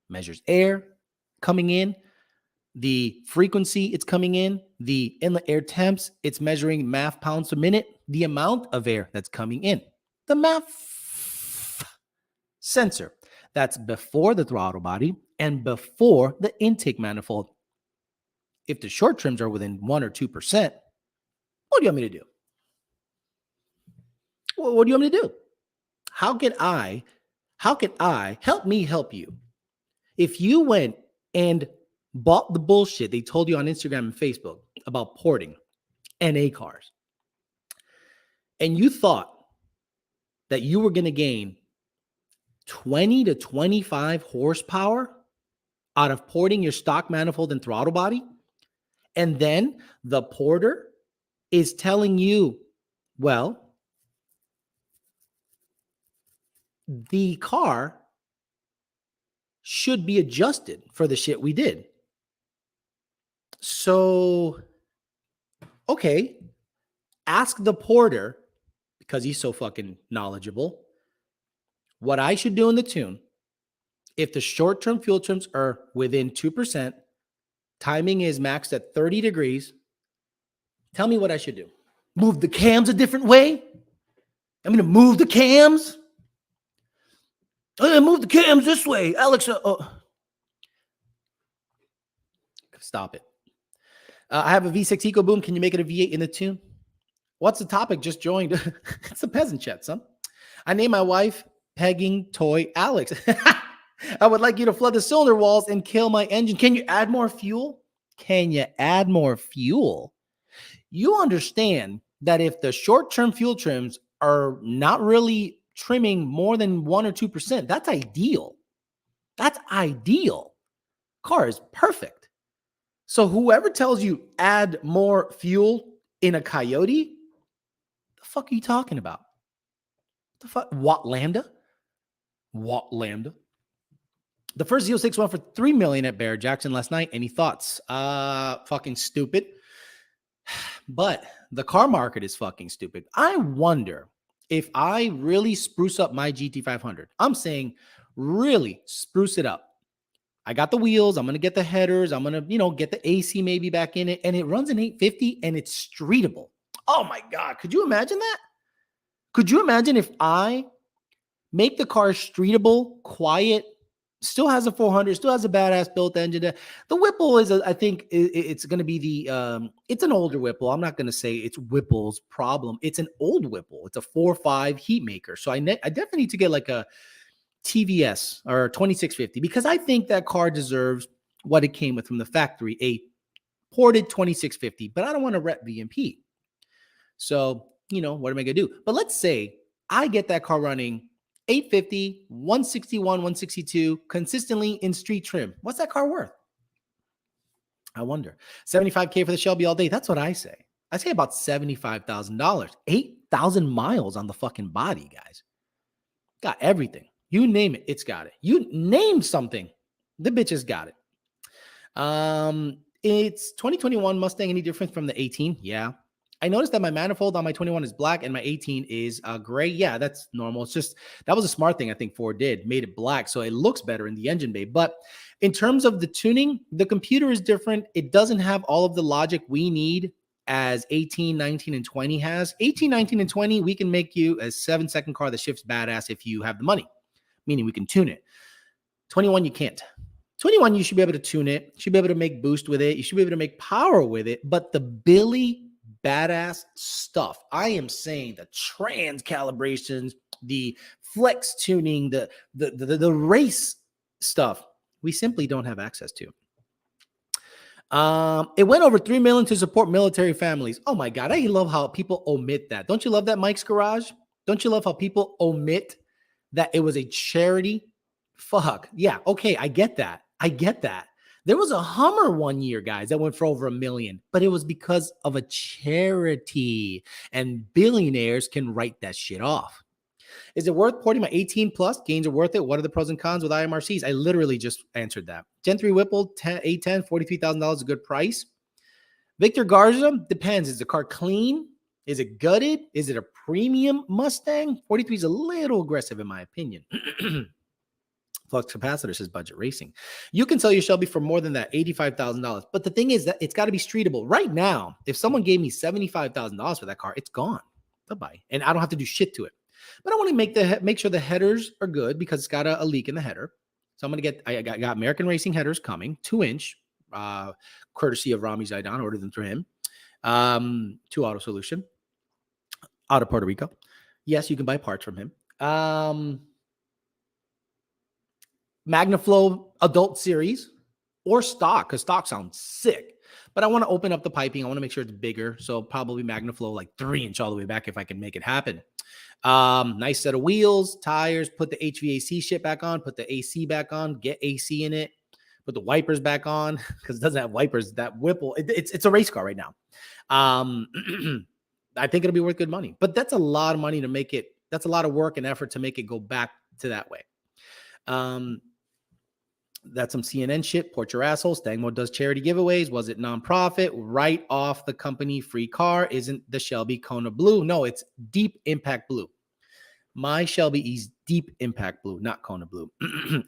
Measures air coming in, the frequency it's coming in, the inlet air temps, it's measuring MAF pounds per minute, the amount of air that's coming in. The MAF sensor, that's before the throttle body and before the intake manifold. If the short trims are within 1 or 2%, what do you want me to do? What do you want me to do? How can I help me help you? If you went and bought the bullshit they told you on Instagram and Facebook about porting NA cars, and you thought that you were going to gain 20 to 25 horsepower out of porting your stock manifold and throttle body, and then the porter is telling you, well, the car should be adjusted for the shit we did. So, okay, ask the porter, because he's so fucking knowledgeable, what I should do in the tune. If the short-term fuel trims are within 2%, timing is maxed at 30 degrees, tell me what I should do. Move the cams a different way? I'm going to move the cams? Move the cams this way. Alex, stop it. I have a V6 EcoBoom. Can you make it a V8 in the tune? What's the topic? Just joined. It's a peasant chat, son. I named my wife Pegging Toy Alex. I would like you to flood the cylinder walls and kill my engine. Can you add more fuel? Can you add more fuel? You understand that if the short-term fuel trims are not really trimming more than 1 or 2%, that's ideal. That's ideal. Car is perfect. So whoever tells you add more fuel in a Coyote, the fuck are you talking about? The fuck? Watt Lambda? Watt Lambda. The first Z06 went for $3 million at Barrett Jackson last night. Any thoughts? Fucking stupid. But the car market is fucking stupid. I wonder if I really spruce up my GT500. I'm saying really spruce it up. I got the wheels. I'm going to get the headers. I'm going to, get the AC maybe back in it. And it runs an 850 and it's streetable. Oh my God. Could you imagine that? Could you imagine if I make the car streetable, quiet, still has a 400, still has a badass built engine. The Whipple is, I think it's going to be it's an older Whipple. I'm not going to say it's Whipple's problem. It's an old Whipple. It's a 4.5 heat maker. So I definitely need to get like a TVS or 2650 because I think that car deserves what it came with from the factory, a ported 2650, but I don't want to rep VMP. So, what am I going to do? But let's say I get that car running 850, 161, 162 consistently in street trim. What's that car worth? I wonder. 75K for the Shelby all day. That's what I say. I say about $75,000. 8,000 miles on the fucking body, guys. Got everything. You name it, it's got it. You name something, the bitch has got it. It's 2021 Mustang. Any different from the 18? Yeah. I noticed that my manifold on my 21 is black and my 18 is gray. Yeah, that's normal. It's just, that was a smart thing I think Ford did, made it black so it looks better in the engine bay. But in terms of the tuning, the computer is different. It doesn't have all of the logic we need as 18, 19, and 20 has. 18, 19, and 20, we can make you a 7-second car that shifts badass if you have the money, meaning we can tune it. 21, you can't. 21, you should be able to tune it. You should be able to make boost with it. You should be able to make power with it. But the Billy badass stuff, I am saying the trans calibrations, the flex tuning, the race stuff, we simply don't have access to. It went over 3 million to support military families. Oh my God, I love how people omit that. Don't you love that, Mike's Garage? Don't you love how people omit that it was a charity? Fuck. Yeah, okay, I get that. There was a Hummer one year, guys, that went for over 1 million, but it was because of a charity, and billionaires can write that shit off. Is it worth porting my 18 plus? Gains are worth it. What are the pros and cons with IMRCs? I literally just answered that. Gen 3 Whipple, 810, $43,000 is a good price. Victor Garza, depends. Is the car clean? Is it gutted? Is it a premium Mustang? 43 is a little aggressive in my opinion. Flux capacitor says budget racing. You can sell your Shelby for more than that, $85,000. But the thing is that it's got to be streetable. Right now, if someone gave me $75,000 for that car, it's gone. Bye-bye. And I don't have to do shit to it. But I want to make sure the headers are good because it's got a leak in the header. So I'm going to I got American Racing headers coming, 2-inch, courtesy of Rami Zaidan, ordered them through him. To Auto Solution, out of Puerto Rico. Yes, you can buy parts from him. MagnaFlow Adult Series or stock, because stock sounds sick. But I want to open up the piping. I want to make sure it's bigger. So probably MagnaFlow like 3-inch all the way back if I can make it happen. Nice set of wheels, tires, put the HVAC shit back on, put the AC back on, get AC in it, put the wipers back on because it doesn't have wipers. That Whipple, it's a race car right now. I think it'll be worth good money, but that's a lot of money to make it. That's a lot of work and effort to make it go back to that way. That's some CNN shit. Port your asshole. Stangmo does charity giveaways. Was it nonprofit? Right off the company free car. Isn't the Shelby Kona blue? No, it's deep impact blue. My Shelby is deep impact blue, not Kona blue.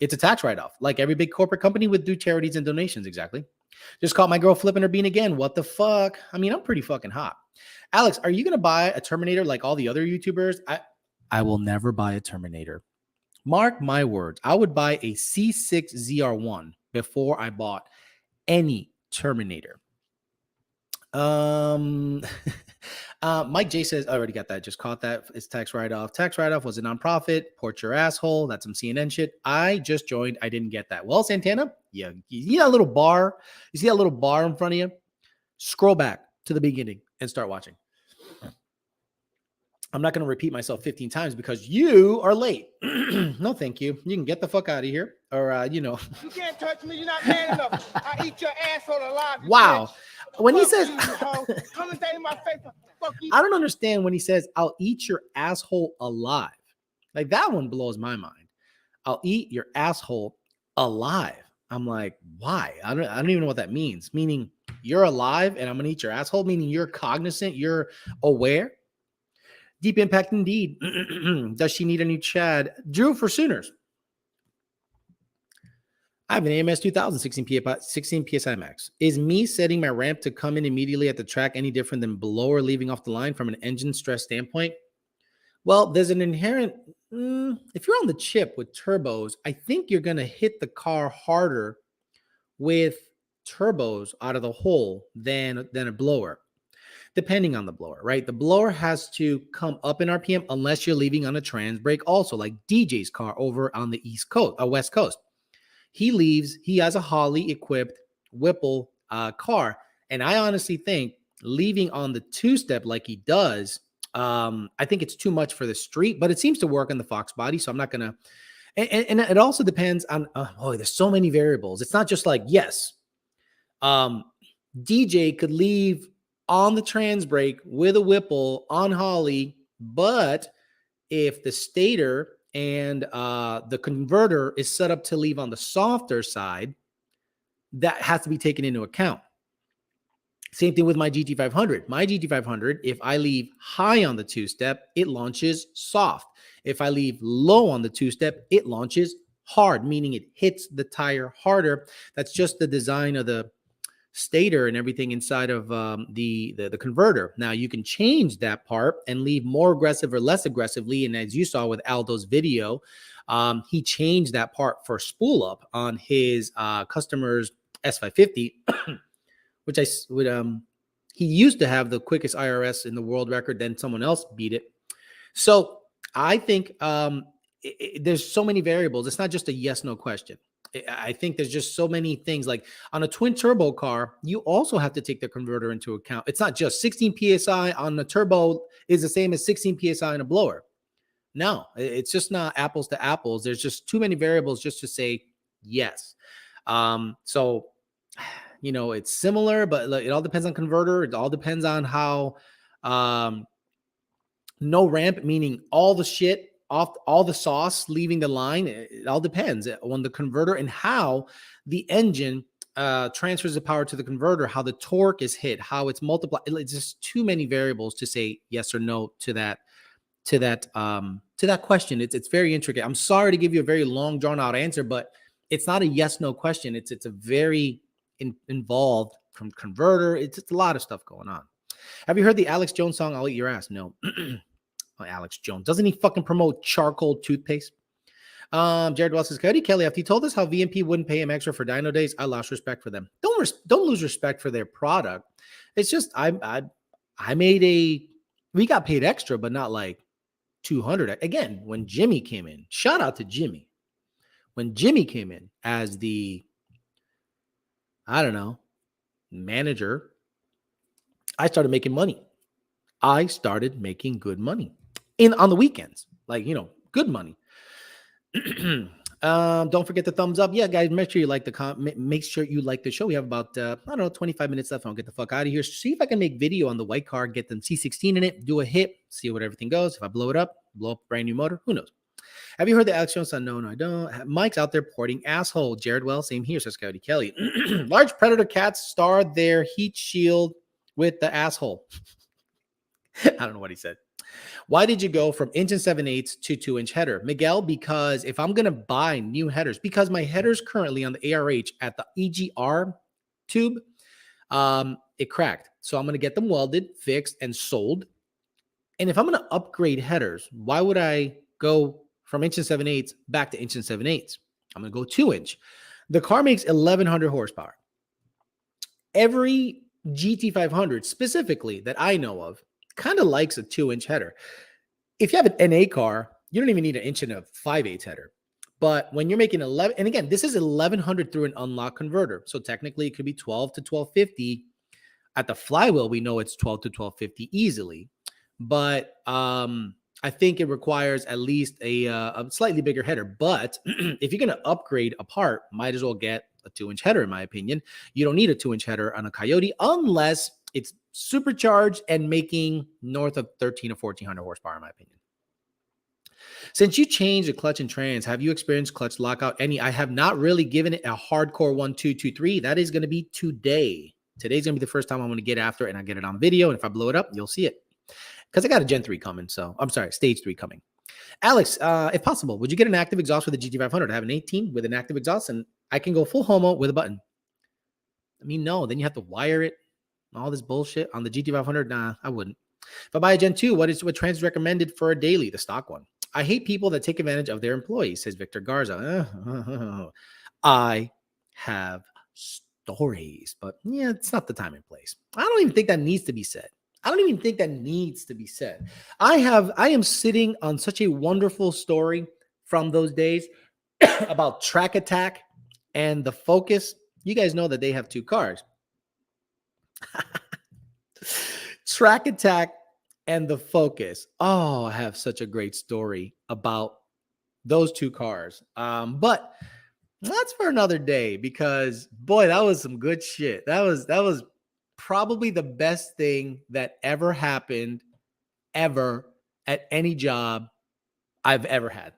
It's a tax write-off. Like every big corporate company would do charities and donations. Exactly. Just caught my girl flipping her bean again. What the fuck? I mean, I'm pretty fucking hot. Alex, are you going to buy a Terminator like all the other YouTubers? I will never buy a Terminator. Mark my words. I would buy a C6 ZR1 before I bought any Terminator. Mike J says, I already got that. Just caught that. It's tax write-off. Tax write-off was a nonprofit. Port your asshole. That's some CNN shit. I just joined. I didn't get that. Well, Santana, yeah, you see that little bar? You see that little bar in front of you? Scroll back to the beginning and start watching. I'm not going to repeat myself 15 times because you are late. No, thank you. You can get the fuck out of here. Or, You can't touch me. You're not man enough. I eat your asshole alive. Wow. When he says, come and say in my face, fuck you. I don't understand when he says, I'll eat your asshole alive. Like that one blows my mind. I'll eat your asshole alive. I'm like, why? I don't even know what that means. Meaning you're alive and I'm going to eat your asshole, meaning you're cognizant, you're aware. Deep impact indeed. Does she need a new Chad? Drew for Sooners. I have an AMS 2000 16 PSI max. Is me setting my ramp to come in immediately at the track any different than blower leaving off the line from an engine stress standpoint? Well, there's an inherent, if you're on the chip with turbos, I think you're going to hit the car harder with turbos out of the hole than a blower. Depending on the blower, right? The blower has to come up in RPM unless you're leaving on a trans brake also, like DJ's car over on the West Coast. He has a Holley equipped Whipple car. And I honestly think leaving on the two-step like he does, I think it's too much for the street, but it seems to work on the Fox body. So I'm not going to, and it also depends on, there's so many variables. It's not just like, yes, DJ could leave on the trans brake with a Whipple on Holley, but if the stator and the converter is set up to leave on the softer side, that has to be taken into account. Same thing with my GT500. My GT500, if I leave high on the two-step, it launches soft. If I leave low on the two-step, it launches hard, meaning it hits the tire harder. That's just the design of the stator and everything inside of the converter. Now you can change that part and leave more aggressive or less aggressively. And as you saw with Aldo's video, he changed that part for spool up on his customer's S550, which he used to have the quickest IRS in the world record. Then someone else beat it. So I think there's so many variables. It's not just a yes, no question. I think there's just so many things. Like on a twin turbo car, you also have to take the converter into account. It's not just 16 PSI on the turbo is the same as 16 PSI on a blower. No, it's just not apples to apples. There's just too many variables just to say yes. So, it's similar, but it all depends on converter. It all depends on how no ramp, meaning all the shit off all the sauce leaving the line. It all depends on the converter and how the engine transfers the power to the converter, how the torque is hit, how it's multiplied. It's just too many variables to say yes or no to that question. It's very intricate. I'm sorry to give you a very long drawn out answer, but it's not a yes no question. It's a very involved converter. It's a lot of stuff going on. Have you heard the Alex Jones song, I'll Eat Your Ass? No. Oh, Alex Jones. Doesn't he fucking promote charcoal toothpaste? Jared Wells says, Cody Kelly, after he told us how VMP wouldn't pay him extra for dyno days, I lost respect for them. Don't lose respect for their product. It's just we got paid extra, but not like 200. Again, when Jimmy came in, shout out to Jimmy. When Jimmy came in as the, I don't know, manager, I started making money. I started making good money on the weekends, like, good money. Don't forget the thumbs up. Yeah, guys, make sure you like make sure you like the show. We have about 25 minutes left. I'll get the fuck out of here. See if I can make video on the white car, get them C16 in it, do a hit, see what everything goes. If I blow up a brand new motor, who knows? Have you heard the Alex Jones song? No, I don't. Mike's out there porting asshole. Jared Wells, same here, says Cody Kelly. Large predator cats star their heat shield with the asshole. I don't know what he said. Why did you go from 1 7/8 to 2-inch header? Miguel, because if I'm going to buy new headers, because my headers currently on the ARH at the EGR tube, it cracked. So I'm going to get them welded, fixed, and sold. And if I'm going to upgrade headers, why would I go from 1 7/8 back to 1 7/8? I'm going to go 2-inch. The car makes 1,100 horsepower. Every GT500 specifically that I know of kind of likes a 2-inch header. If you have an NA car, you don't even need an 1 5/8 header. But when you're making 11, and again, this is 1,100 through an unlock converter. So technically it could be 12 to 1250. At the flywheel, we know it's 12 to 1250 easily. But I think it requires at least a slightly bigger header. But if you're going to upgrade a part, might as well get a 2-inch header, in my opinion. You don't need a 2-inch header on a Coyote unless it's supercharged and making north of 1,300 or 1,400 horsepower, in my opinion. Since you changed the clutch and trans, have you experienced clutch lockout? I have not really given it a hardcore 1, 2, 2, 3. That is going to be today. Today's going to be the first time I'm going to get after it, and I get it on video. And if I blow it up, you'll see it. Because I got a Gen 3 coming. So I'm sorry, Stage 3 coming. Alex, if possible, would you get an active exhaust for the GT500? I have an 18 with an active exhaust, and I can go full homo with a button. No. Then you have to wire it. All this bullshit on the GT500. Nah, I wouldn't. If I buy a Gen 2, what trans is recommended for a daily? The stock one. I hate people that take advantage of their employees, says Victor Garza. I have stories, but yeah, it's not the time and place. I don't even think that needs to be said. I am sitting on such a wonderful story from those days about Track Attack and the Focus. You guys know that they have 2 cars. Track Attack and the Focus. Oh, I have such a great story about those 2 cars. But that's for another day because boy, that was some good shit. That was probably the best thing that ever happened ever at any job I've ever had.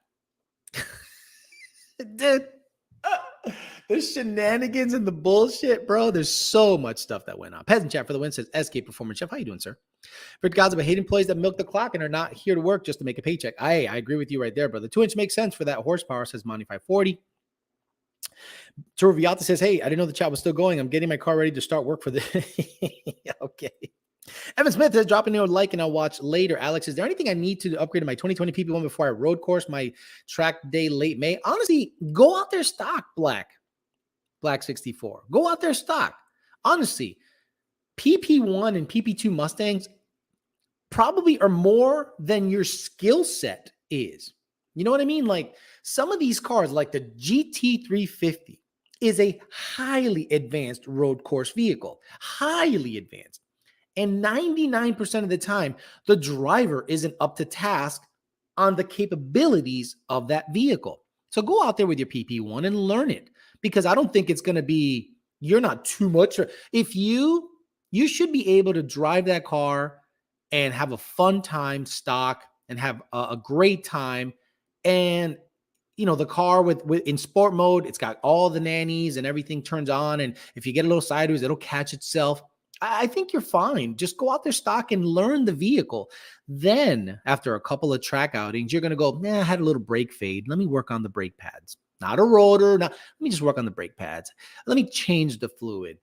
Dude, the shenanigans and the bullshit, bro. There's so much stuff that went on. Peasant Chat for the win says, SK Performance Chef. How you doing, sir? For God's sake, I hate employees that milk the clock and are not here to work just to make a paycheck. I agree with you right there, brother. 2-inch makes sense for that horsepower, says Monty 540. Turviata says, hey, I didn't know the chat was still going. I'm getting my car ready to start work for the okay. Evan Smith says, drop a new like and I'll watch later. Alex, is there anything I need to upgrade to my 2020 PP1 before I road course my track day late May? Honestly, go out there stock Black 64. Go out there stock. Honestly, PP1 and PP2 Mustangs probably are more than your skill set is. You know what I mean? Like some of these cars, like the GT350, is a highly advanced road course vehicle, highly advanced. And 99% of the time, the driver isn't up to task on the capabilities of that vehicle. So go out there with your PP1 and learn it, because I don't think it's going to be, you're not too much. If you should be able to drive that car and have a fun time stock and have a great time And the car with in sport mode, it's got all the nannies and everything turns on. And if you get a little sideways, it'll catch itself. I think you're fine. Just go out there stock and learn the vehicle. Then after a couple of track outings, you're going to go, I had a little brake fade. Let me work on the brake pads. Not a rotor. Let me just work on the brake pads. Let me change the fluid.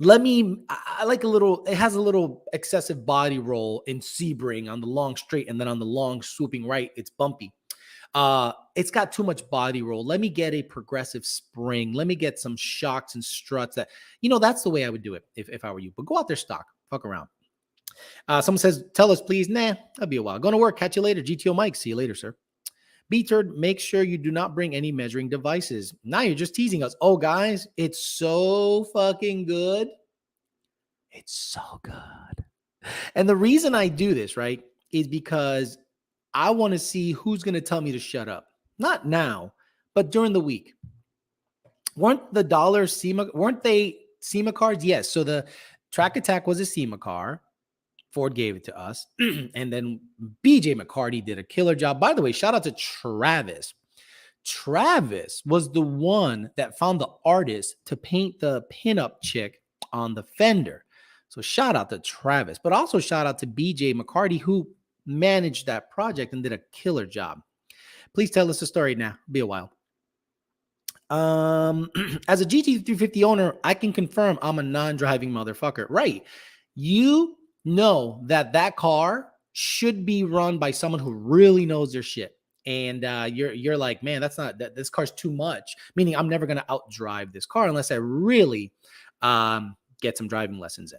I like it has a little excessive body roll in Sebring on the long straight. And then on the long swooping right, it's bumpy. It's got too much body roll. Let me get a progressive spring. Let me get some shocks and struts that's the way I would do it if I were you. But go out there stock. Fuck around. Someone says, tell us, please. Nah, that'll be a while. Going to work. Catch you later. GTO Mike. See you later, sir. B-Turd, make sure you do not bring any measuring devices. Now you're just teasing us. Oh, guys, it's so fucking good. It's so good. And the reason I do this, right, is because I want to see who's going to tell me to shut up. Not now, but during the week. Weren't they SEMA cards? Yes. So the Track Attack was a SEMA car. Ford gave it to us. And then BJ McCarty did a killer job. By the way, shout out to Travis. Travis was the one that found the artist to paint the pinup chick on the fender. So shout out to Travis, but also shout out to BJ McCarty, who managed that project and did a killer job. Please tell us the story now. It'll be a while. As a GT350 owner, I can confirm I'm a non-driving motherfucker. Right. You know that car should be run by someone who really knows their shit. And you're like, man, this car's too much. Meaning I'm never going to outdrive this car unless I really get some driving lessons in.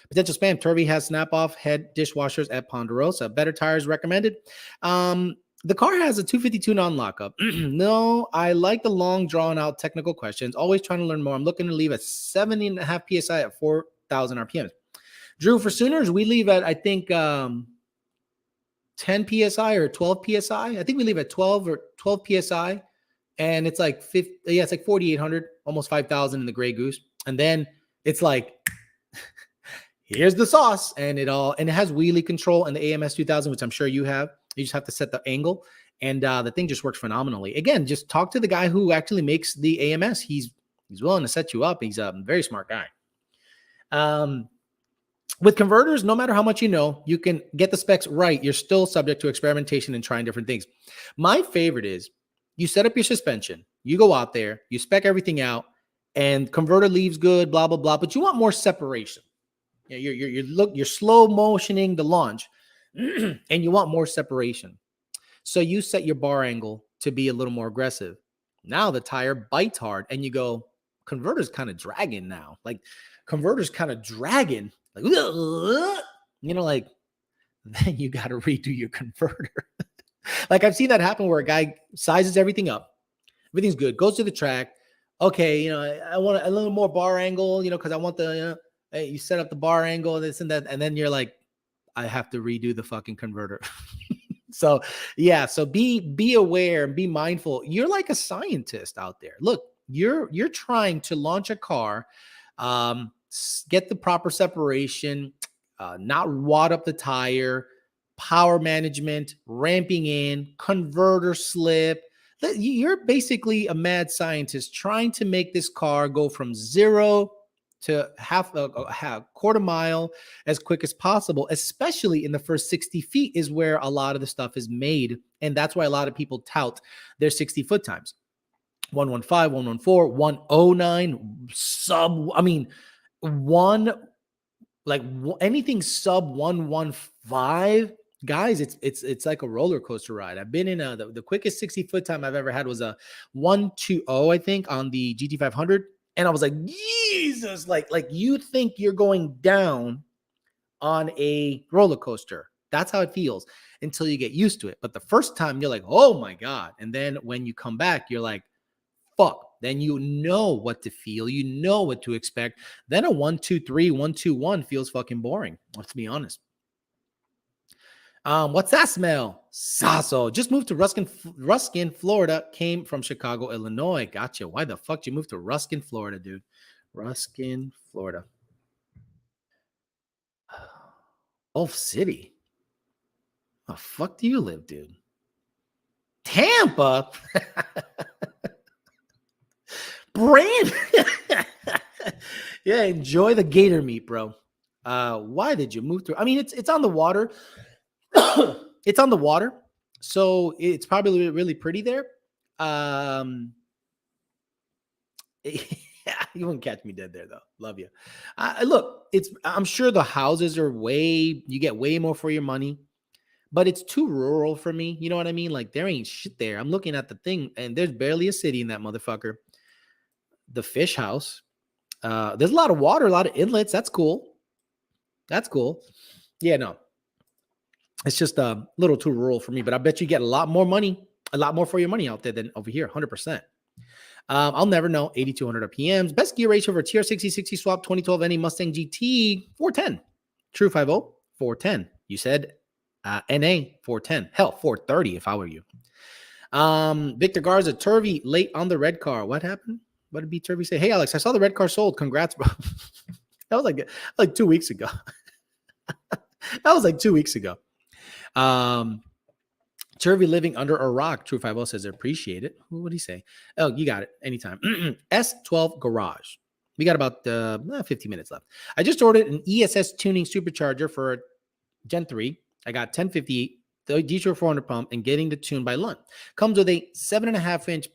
Potential spam. Turvey has snap-off head dishwashers at Ponderosa. Better tires recommended. The car has a 252 non-lockup. No, I like the long, drawn-out technical questions. Always trying to learn more. I'm looking to leave at 70.5 PSI at 4,000 RPMs. Drew, for Sooners, we leave at, I think, 10 PSI or 12 PSI. I think we leave at 12 PSI. And it's like 4,800, almost 5,000 in the Grey Goose. And then it's like, here's the sauce. And it has wheelie control and the AMS 2000, which I'm sure you have. You just have to set the angle. And the thing just works phenomenally. Again, just talk to the guy who actually makes the AMS. He's willing to set you up. He's a very smart guy. With converters, no matter how much you can get the specs right. You're still subject to experimentation and trying different things. My favorite is you set up your suspension. You go out there, you spec everything out, and converter leaves good, blah, blah, blah. But you want more separation. You're slow motioning the launch, and you want more separation. So you set your bar angle to be a little more aggressive. Now the tire bites hard, and you go, converter's kind of dragging now. Like, converter's kind of dragging. Like, then you got to redo your converter. Like, I've seen that happen where a guy sizes everything up. Everything's good. Goes to the track. Okay, I want a little more bar angle, because I want the, you set up the bar angle, this and that. And then you're like, I have to redo the fucking converter. So, yeah. So be aware and be mindful. You're like a scientist out there. Look, you're trying to launch a car, get the proper separation, not wad up the tire, power management, ramping in, converter slip. You're basically a mad scientist trying to make this car go from 0 to half a quarter mile as quick as possible, especially in the first 60 feet is where a lot of the stuff is made. And that's why a lot of people tout their 60 foot times. 115, 114, 109, anything sub 115, guys, it's like a roller coaster ride. I've been in the quickest 60 foot time I've ever had was a 120, I think, on the GT500. And I was like, Jesus, like you think you're going down on a roller coaster. That's how it feels until you get used to it. But the first time you're like, oh my God. And then when you come back, you're like, fuck. Then you know what to feel. You know what to expect. Then a 123, 121 feels fucking boring. Let's be honest. What's that smell? Sasso. Just moved to Ruskin, Florida. Came from Chicago, Illinois. Gotcha. Why the fuck did you move to Ruskin, Florida, dude? Ruskin, Florida. Gulf City. How the fuck do you live, dude? Tampa? Brand. Yeah, enjoy the gator meat, bro. Why did you move through? I mean, it's on the water. It's on the water, so it's probably really pretty there. Um, you won't catch me dead there though. Love you. Look, I'm sure the houses are you get way more for your money, but it's too rural for me. You know what I mean? Like there ain't shit there. I'm looking at the thing, and there's barely a city in that motherfucker. The fish house. There's a lot of water, a lot of inlets. That's cool. That's cool. Yeah, no. It's just a little too rural for me, but I bet you get a lot more for your money out there than over here, 100%. I'll never know. 8,200 RPMs. Best gear ratio for TR6060 swap 2012 NA Mustang GT 410. True 50 410. You said NA 410. Hell, 430 if I were you. Victor Garza, Turvey late on the red car. What happened? What did B Turvey say? Hey Alex, I saw the red car sold. Congrats, bro. That was like 2 weeks ago. That was like 2 weeks ago. Turvey living under a rock. True 50 says appreciate it. What would he say? Oh, you got it. Anytime. S12 Garage. We got about 15 minutes left. I just ordered an ESS tuning supercharger for a Gen 3. I got 1050, the Detroit 400 pump, and getting the tune by Lund. Comes with a 7.5-inch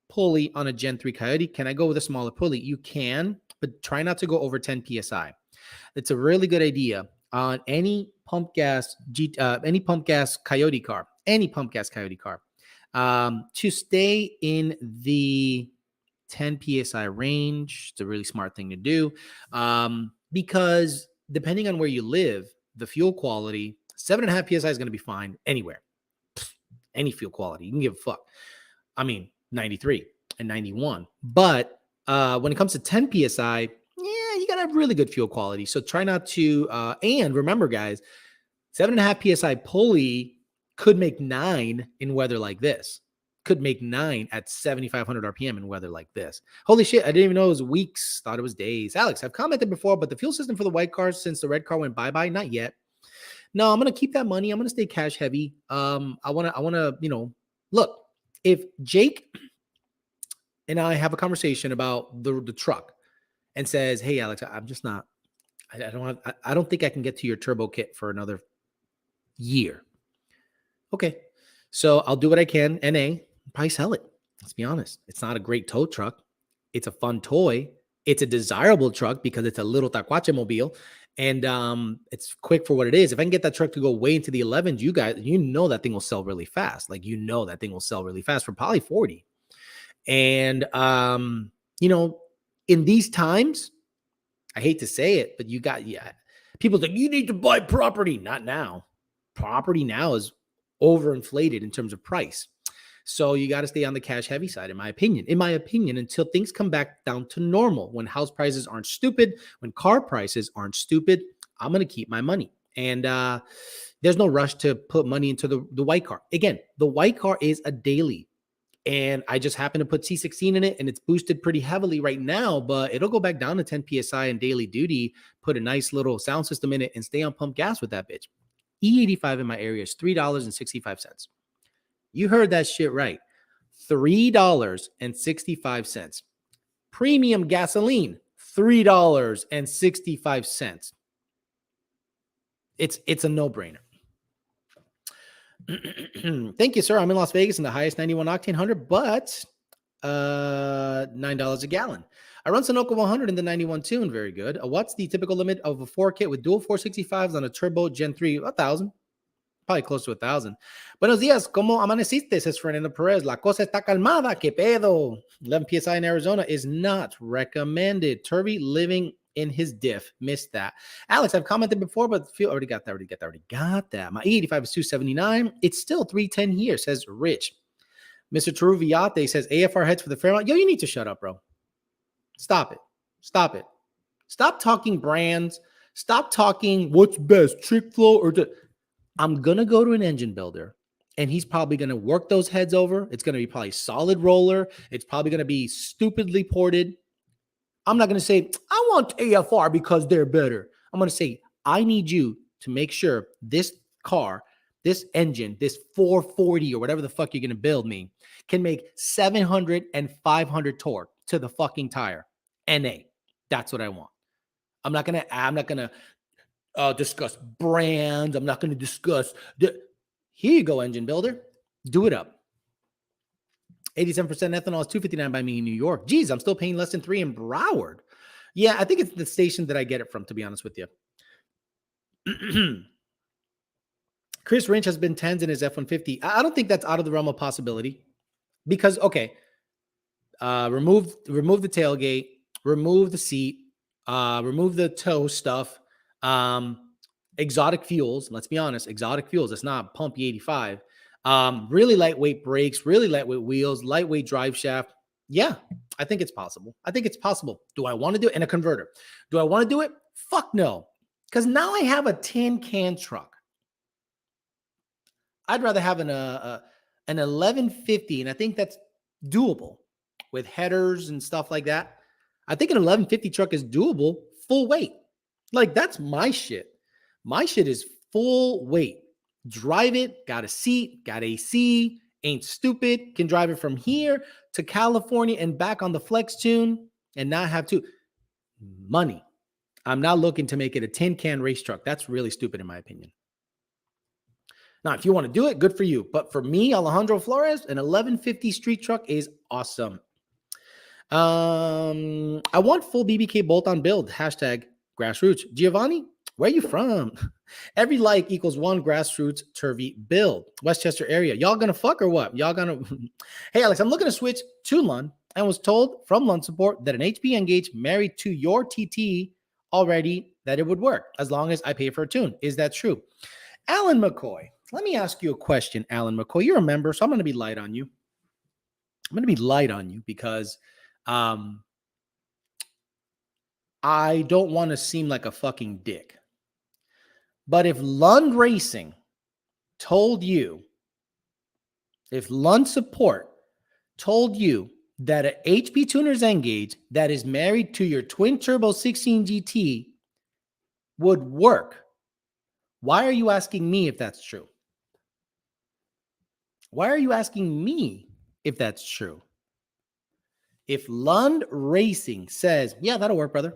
pulley on a Gen 3 Coyote. Can I go with a smaller pulley? You can, but try not to go over 10 PSI. It's a really good idea on any pump gas Coyote car, to stay in the 10 PSI range. It's a really smart thing to do because depending on where you live, the fuel quality, 7.5 PSI is going to be fine anywhere. Any fuel quality. You can give a fuck. I mean, 93 and 91. But when it comes to 10 PSI, yeah, you got to have really good fuel quality. So try not to, and remember, guys, 7.5 PSI pulley could make 9 in weather like this. Could make 9 at 7,500 RPM in weather like this. Holy shit, I didn't even know it was weeks. Thought it was days. Alex, I've commented before, but the fuel system for the white cars since the red car went bye-bye, not yet. No, I'm going to keep that money. I'm going to stay cash heavy. I want to, look, if Jake and I have a conversation about the truck and says, hey, Alex, I'm just not, I don't think I can get to your turbo kit for another year. Okay. So I'll do what I can. NA, probably sell it. Let's be honest. It's not a great tow truck. It's a fun toy. It's a desirable truck because it's a little tacuache mobile. And it's quick for what it is. If I can get that truck to go way into the 11s, you guys, that thing will sell really fast. Like, that thing will sell really fast for probably 40. And, in these times, I hate to say it, but people think you need to buy property. Not now. Property now is overinflated in terms of price. So you got to stay on the cash heavy side, in my opinion, until things come back down to normal. When house prices aren't stupid, when car prices aren't stupid, I'm going to keep my money. And there's no rush to put money into the white car. Again, the white car is a daily. And I just happen to put C16 in it, and it's boosted pretty heavily right now, but it'll go back down to 10 PSI in daily duty, put a nice little sound system in it, and stay on pump gas with that bitch. E85 in my area is $3.65. You heard that shit right. $3.65. Premium gasoline, $3.65. It's a no-brainer. Thank you, sir. I'm in Las Vegas in the highest 91 octane 100, but $9 a gallon. I run Sunoco 100 in the 91 tune. Very good. What's the typical limit of a 4 kit with dual 465s on a turbo Gen 3? 1,000. Probably close to 1,000. Buenos días. ¿Cómo amaneciste? Says Fernando Perez. La cosa está calmada. ¿Qué pedo? 11 PSI in Arizona is not recommended. Turvey living in his diff. Missed that. Alex, I've commented before, but already got that. My E85 is 279. It's still 310 here, says Rich. Mr. Teruviate says AFR heads for the Fairmont. Yo, you need to shut up, bro. Stop it. Stop talking brands. Stop talking what's best, trick flow or... I'm going to go to an engine builder, and he's probably going to work those heads over. It's going to be probably solid roller. It's probably going to be stupidly ported. I'm not going to say, I want AFR because they're better. I'm going to say, I need you to make sure this car this engine, this 440 or whatever the fuck you're going to build me, can make 700 and 500 torque to the fucking tire. NA. That's what I want. I'm not going to discuss brands. I'm not going to discuss. Here you go, engine builder. Do it up. 87% ethanol is $2.59 by me in New York. Geez, I'm still paying less than $3 in Broward. Yeah, I think it's the station that I get it from, to be honest with you. Chris Wrench has been 10s in his F-150. I don't think that's out of the realm of possibility. Because, okay, remove the tailgate, remove the seat, remove the toe stuff, exotic fuels. Let's be honest, exotic fuels. It's not Pumpy 85. Really lightweight brakes, really lightweight wheels, lightweight drive shaft. Yeah, I think it's possible. Do I want to do it in a converter? Do I want to do it? Fuck no. Because now I have a tin can truck. I'd rather have an 1150, and I think that's doable with headers and stuff like that. I think an 1150 truck is doable full weight. Like, that's my shit. My shit is full weight. Drive it, got a seat, got AC, ain't stupid, can drive it from here to California and back on the flex tune and not have to. Money. I'm not looking to make it a tin can race truck. That's really stupid in my opinion. Now, if you want to do it, good for you. But for me, Alejandro Flores, an 1150 street truck is awesome. I want full BBK bolt-on build. Hashtag grassroots. Giovanni, where are you from? Every like equals one grassroots turvy build. Westchester area. Y'all gonna fuck or what? Y'all gonna... Hey, Alex, I'm looking to switch to Lund and was told from Lund support that an HP Engage married to your TT already that it would work as long as I pay for a tune. Is that true? Alan McCoy. Let me ask you a question, Alan McCoy. You're a member, so I'm going to be light on you. Because I don't want to seem like a fucking dick. But if Lund Racing told you, if Lund Support told you that an HP Tuner's Engage that is married to your twin turbo 16 GT would work, why are you asking me if that's true? Why are you asking me if that's true? If Lund Racing says, yeah, that'll work, brother,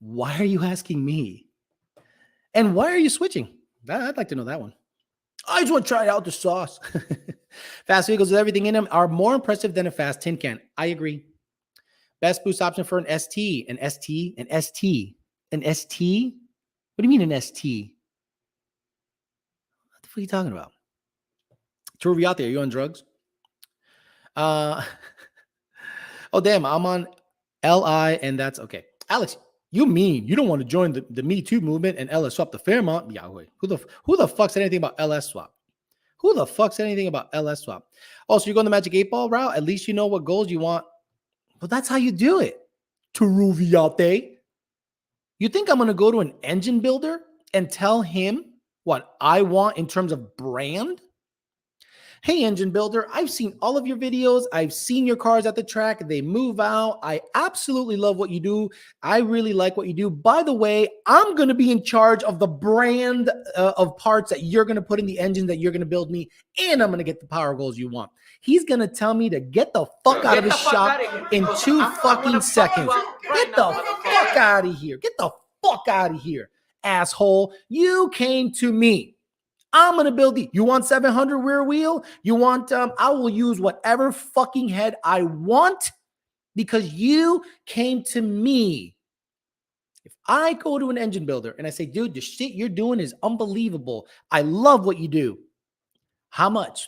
why are you asking me? And why are you switching? I'd like to know that one. I just want to try out the sauce. Fast vehicles with everything in them are more impressive than a fast tin can. I agree. Best boost option for an ST. An ST? An ST? An ST? What do you mean an ST? What the fuck are you talking about? Truby out there, you on drugs? Oh, damn, I'm on LI, and that's okay. Alex, you mean you don't want to join the Me Too movement and LS swap the Fairmont? Yeah, wait. Who the fuck said anything about LS swap? Who the fuck said anything about LS swap? Oh, so you're going the Magic 8 Ball route? At least you know what goals you want. Well, that's how you do it. Turuviate. You think I'm going to go to an engine builder and tell him what I want in terms of brand? Hey, engine builder, I've seen all of your videos. I've seen your cars at the track. They move out. I absolutely love what you do. I really like what you do. By the way, I'm going to be in charge of the brand of parts that you're going to put in the engine that you're going to build me, and I'm going to get the power goals you want. He's going to tell me to get the fuck out of his shop in 2 fucking seconds. Get the fuck out of here. Get the fuck out of here, asshole. You came to me. I'm going to build you want 700 rear wheel? You want, I will use whatever fucking head I want because you came to me. If I go to an engine builder and I say, dude, the shit you're doing is unbelievable. I love what you do. How much?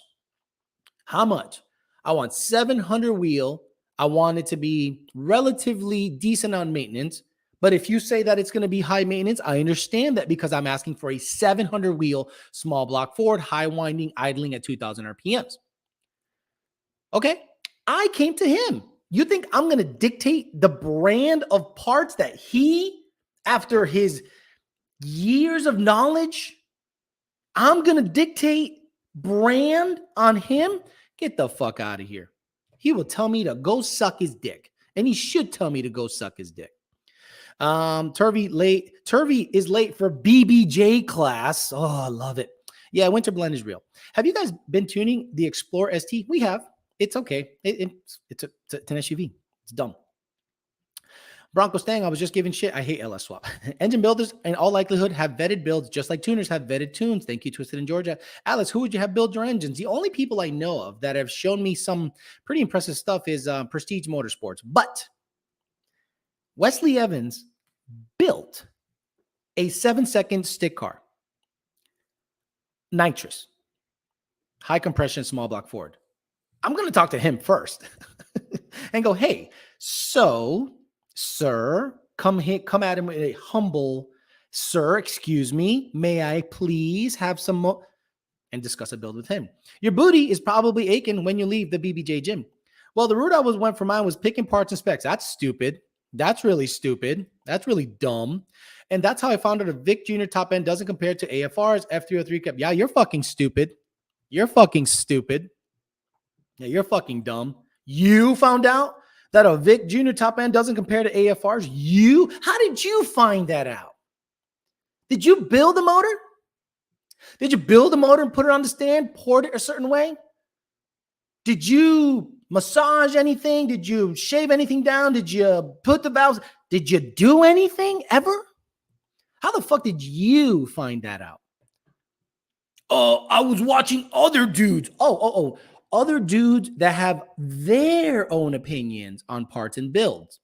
How much? I want 700 wheel. I want it to be relatively decent on maintenance. But if you say that it's going to be high maintenance, I understand that because I'm asking for a 700 wheel, small block Ford, high winding, idling at 2,000 RPMs. Okay, I came to him. You think I'm going to dictate the brand of parts that he, after his years of knowledge, I'm going to dictate brand on him? Get the fuck out of here. He will tell me to go suck his dick. And he should tell me to go suck his dick. Turvy is late for BBJ class. Oh, I love it. Yeah, winter blend is real. Have you guys been tuning the Explorer ST? We have. It's okay. It's an SUV. It's dumb. Bronco Stang, I was just giving shit. I hate LS Swap. Engine builders, in all likelihood, have vetted builds, just like tuners have vetted tunes. Thank you, Twisted in Georgia. Alice, who would you have build your engines? The only people I know of that have shown me some pretty impressive stuff is Prestige Motorsports. But Wesley Evans built a 7-second stick car, nitrous, high compression, small block Ford. I'm going to talk to him first and go, hey, so, sir, come at him with a humble, sir, excuse me, may I please have some more, and discuss a build with him. Your booty is probably aching when you leave the BBJ gym. Well, the route I went for mine was picking parts and specs. That's stupid. That's really stupid. That's really dumb. And that's how I found out a Vic Jr. top end doesn't compare to AFR's F303 Cup. Yeah, you're fucking stupid. You're fucking stupid. Yeah, you're fucking dumb. You found out that a Vic Jr. top end doesn't compare to AFR's? How did you find that out? Did you build a motor? Did you build a motor and put it on the stand, poured it a certain way? Did you massage anything? Did you shave anything down? Did you put the valves? Did you do anything ever? How the fuck did you find that out? Oh, I was watching other dudes. Other dudes that have their own opinions on parts and builds.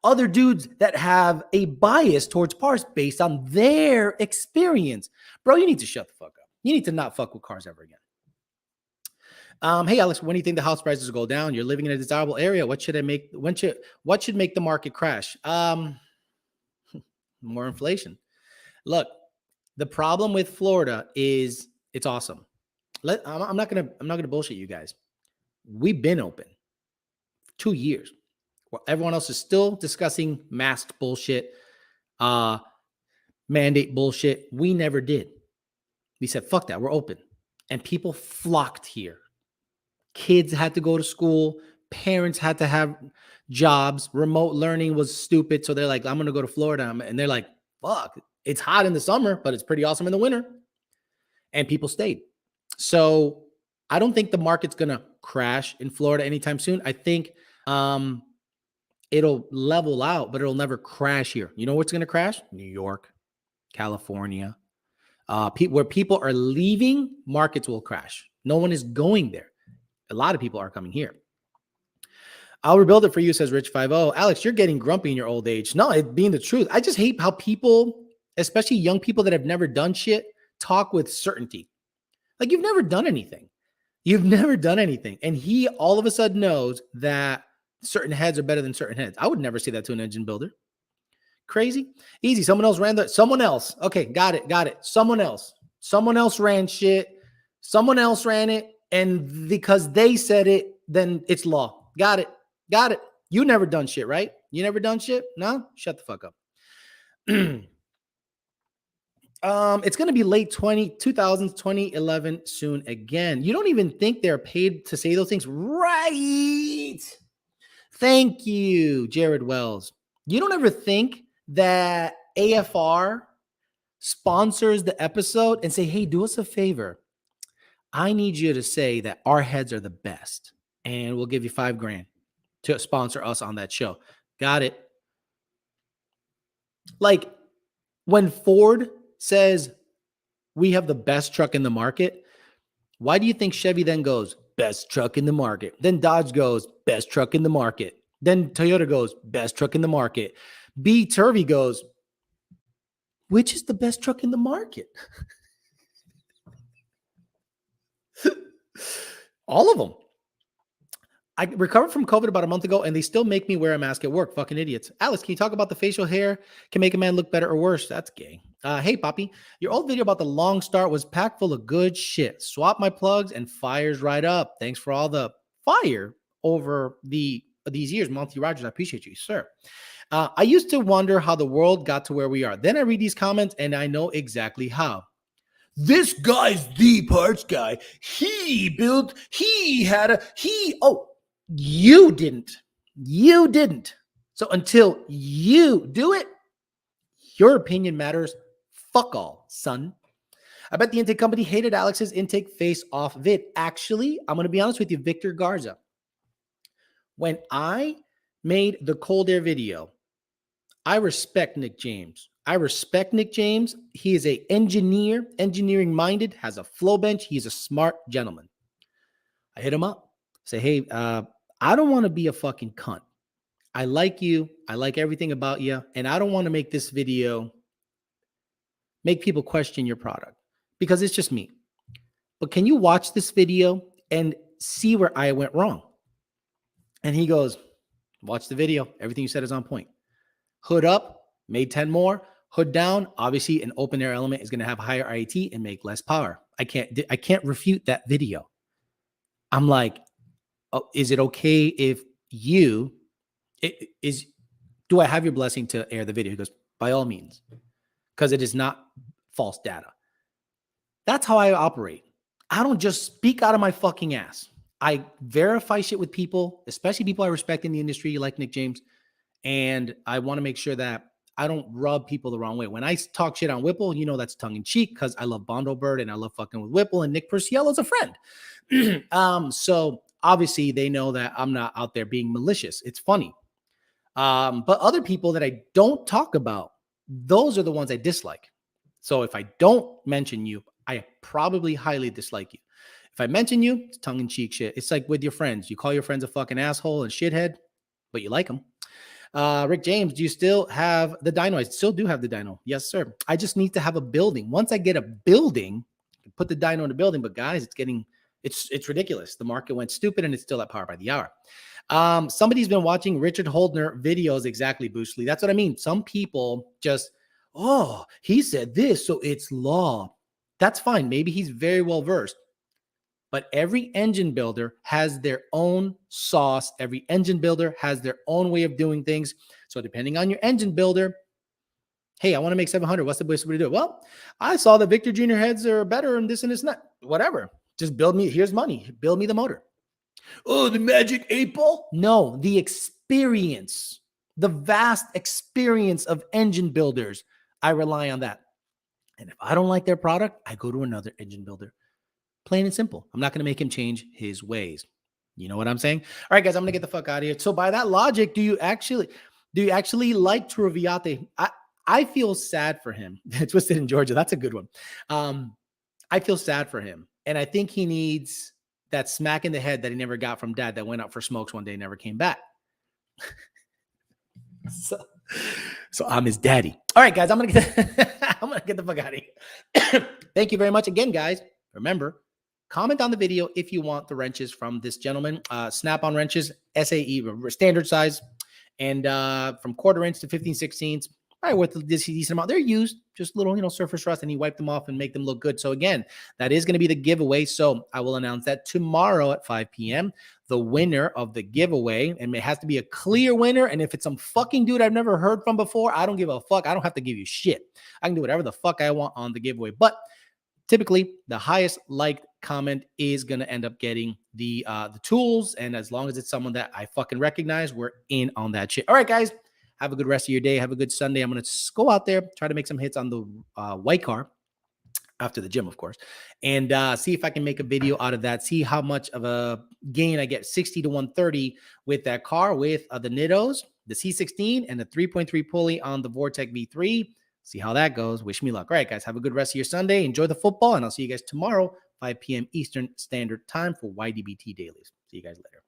Other dudes that have a bias towards parts based on their experience. Bro, you need to shut the fuck up. You need to not fuck with cars ever again. Hey, Alex, when do you think the house prices will go down? You're living in a desirable area. What should make the market crash? More inflation. Look, the problem with Florida is it's awesome. I'm not gonna bullshit you guys. We've been open 2 years. While everyone else is still discussing mask bullshit, mandate bullshit. We never did. We said, fuck that, we're open. And people flocked here. Kids had to go to school. Parents had to have jobs. Remote learning was stupid. So they're like, I'm going to go to Florida. And they're like, fuck, it's hot in the summer, but it's pretty awesome in the winter. And people stayed. So I don't think the market's going to crash in Florida anytime soon. I think it'll level out, but it'll never crash here. You know what's going to crash? New York, California. Where people are leaving, markets will crash. No one is going there. A lot of people are coming here. I'll rebuild it for you, says Rich50. Alex, you're getting grumpy in your old age. No, it being the truth. I just hate how people, especially young people that have never done shit, talk with certainty. Like you've never done anything. You've never done anything. And he all of a sudden knows that certain heads are better than certain heads. I would never say that to an engine builder. Crazy? Easy. Someone else ran that. Someone else. Okay, got it. Someone else ran shit. Someone else ran it. And because they said it, then it's law. Got it. You never done shit, right? You never done shit? No? Shut the fuck up. It's going to be late 2000s, 2011 soon again. You don't even think they're paid to say those things. Right. Thank you, Jared Wells. You don't ever think that AFR sponsors the episode and say, hey, do us a favor. I need you to say that our heads are the best and we'll give you $5,000 to sponsor us on that show. Got it. Like when Ford says we have the best truck in the market, why do you think Chevy then goes, best truck in the market? Then Dodge goes, best truck in the market. Then Toyota goes, best truck in the market. B Turvey goes, which is the best truck in the market? All of them. I recovered from COVID about a month ago, and they still make me wear a mask at work. Fucking idiots. Alice, can you talk about the facial hair can make a man look better or worse? That's gay. Hey, Poppy, your old video about the long start was packed full of good shit. Swap my plugs and fires right up. Thanks for all the fire over these years, Monty Rogers. I appreciate you, sir. I used to wonder how the world got to where we are. Then I read these comments, and I know exactly how. This guy's the parts guy. You didn't. So until you do it, your opinion matters. Fuck all, son. I bet the intake company hated Alex's intake face-off vid. Actually, I'm going to be honest with you, Victor Garza. When I made the cold air video, I respect Nick James. He is a engineer, engineering minded, has a flow bench. He's a smart gentleman. I hit him up, say, hey, I don't want to be a fucking cunt. I like you. I like everything about you. And I don't want to make this video make people question your product because it's just me. But can you watch this video and see where I went wrong? And he goes, watch the video. Everything you said is on point. Hood up, made 10 more. Hood down, obviously an open air element is going to have higher IAT and make less power. I can't refute that video. I'm like, oh, is it okay if do I have your blessing to air the video? He goes, by all means, because it is not false data. That's how I operate. I don't just speak out of my fucking ass. I verify shit with people, especially people I respect in the industry like Nick James. And I want to make sure that I don't rub people the wrong way. When I talk shit on Whipple, you know that's tongue in cheek because I love Bondo Bird and I love fucking with Whipple, and Nick Perciello's a friend. So obviously they know that I'm not out there being malicious. It's funny. But other people that I don't talk about, those are the ones I dislike. So if I don't mention you, I probably highly dislike you. If I mention you, it's tongue in cheek shit. It's like with your friends. You call your friends a fucking asshole and shithead, but you like them. Rick James, do you still have the dyno? I still do have the dyno. Yes, sir. I just need to have a building. Once I get a building, I can put the dyno in the building. But guys, it's ridiculous. The market went stupid and it's still at power by the hour. Somebody's been watching Richard Holdner videos. Exactly, Boostly. That's what I mean. Some people just, oh, he said this, so it's law. That's fine. Maybe he's very well versed. But every engine builder has their own sauce. Every engine builder has their own way of doing things. So depending on your engine builder, hey, I want to make 700. What's the best way to do it? Well, I saw the Victor Jr. heads are better and this and this and that. Whatever. Just build me. Here's money. Build me the motor. Oh, the magic 8-ball? No, the experience, the vast experience of engine builders. I rely on that. And if I don't like their product, I go to another engine builder. Plain and simple. I'm not going to make him change his ways. You know what I'm saying? All right, guys, I'm going to get the fuck out of here. So by that logic, do you actually like Troviate? I feel sad for him. Twisted in Georgia. That's a good one. I feel sad for him. And I think he needs that smack in the head that he never got from dad that went out for smokes one day and never came back. So I'm his daddy. All right, guys, I'm going to get the fuck out of here. Thank you very much again, guys. Remember, comment on the video if you want the wrenches from this gentleman. Snap-on wrenches, SAE, standard size, and from 1/4 inch to 15/16, probably worth a decent amount. They're used, just little, surface rust, and he wiped them off and make them look good. So again, that is going to be the giveaway. So I will announce that tomorrow at 5 p.m. The winner of the giveaway, and it has to be a clear winner. And if it's some fucking dude I've never heard from before, I don't give a fuck. I don't have to give you shit. I can do whatever the fuck I want on the giveaway. But typically, the highest liked comment is going to end up getting the tools. And as long as it's someone that I fucking recognize, we're in on that shit. All right, guys, have a good rest of your day. Have a good Sunday. I'm going to go out there, try to make some hits on the white car after the gym, of course, and see if I can make a video out of that. See how much of a gain I get, 60 to 130 with that car, with the Nittos, the C16, and the 3.3 pulley on the Vortec V3. See how that goes. Wish me luck. All right, guys, have a good rest of your Sunday. Enjoy the football, and I'll see you guys tomorrow, 5 p.m. Eastern Standard Time for YDBT Dailies. See you guys later.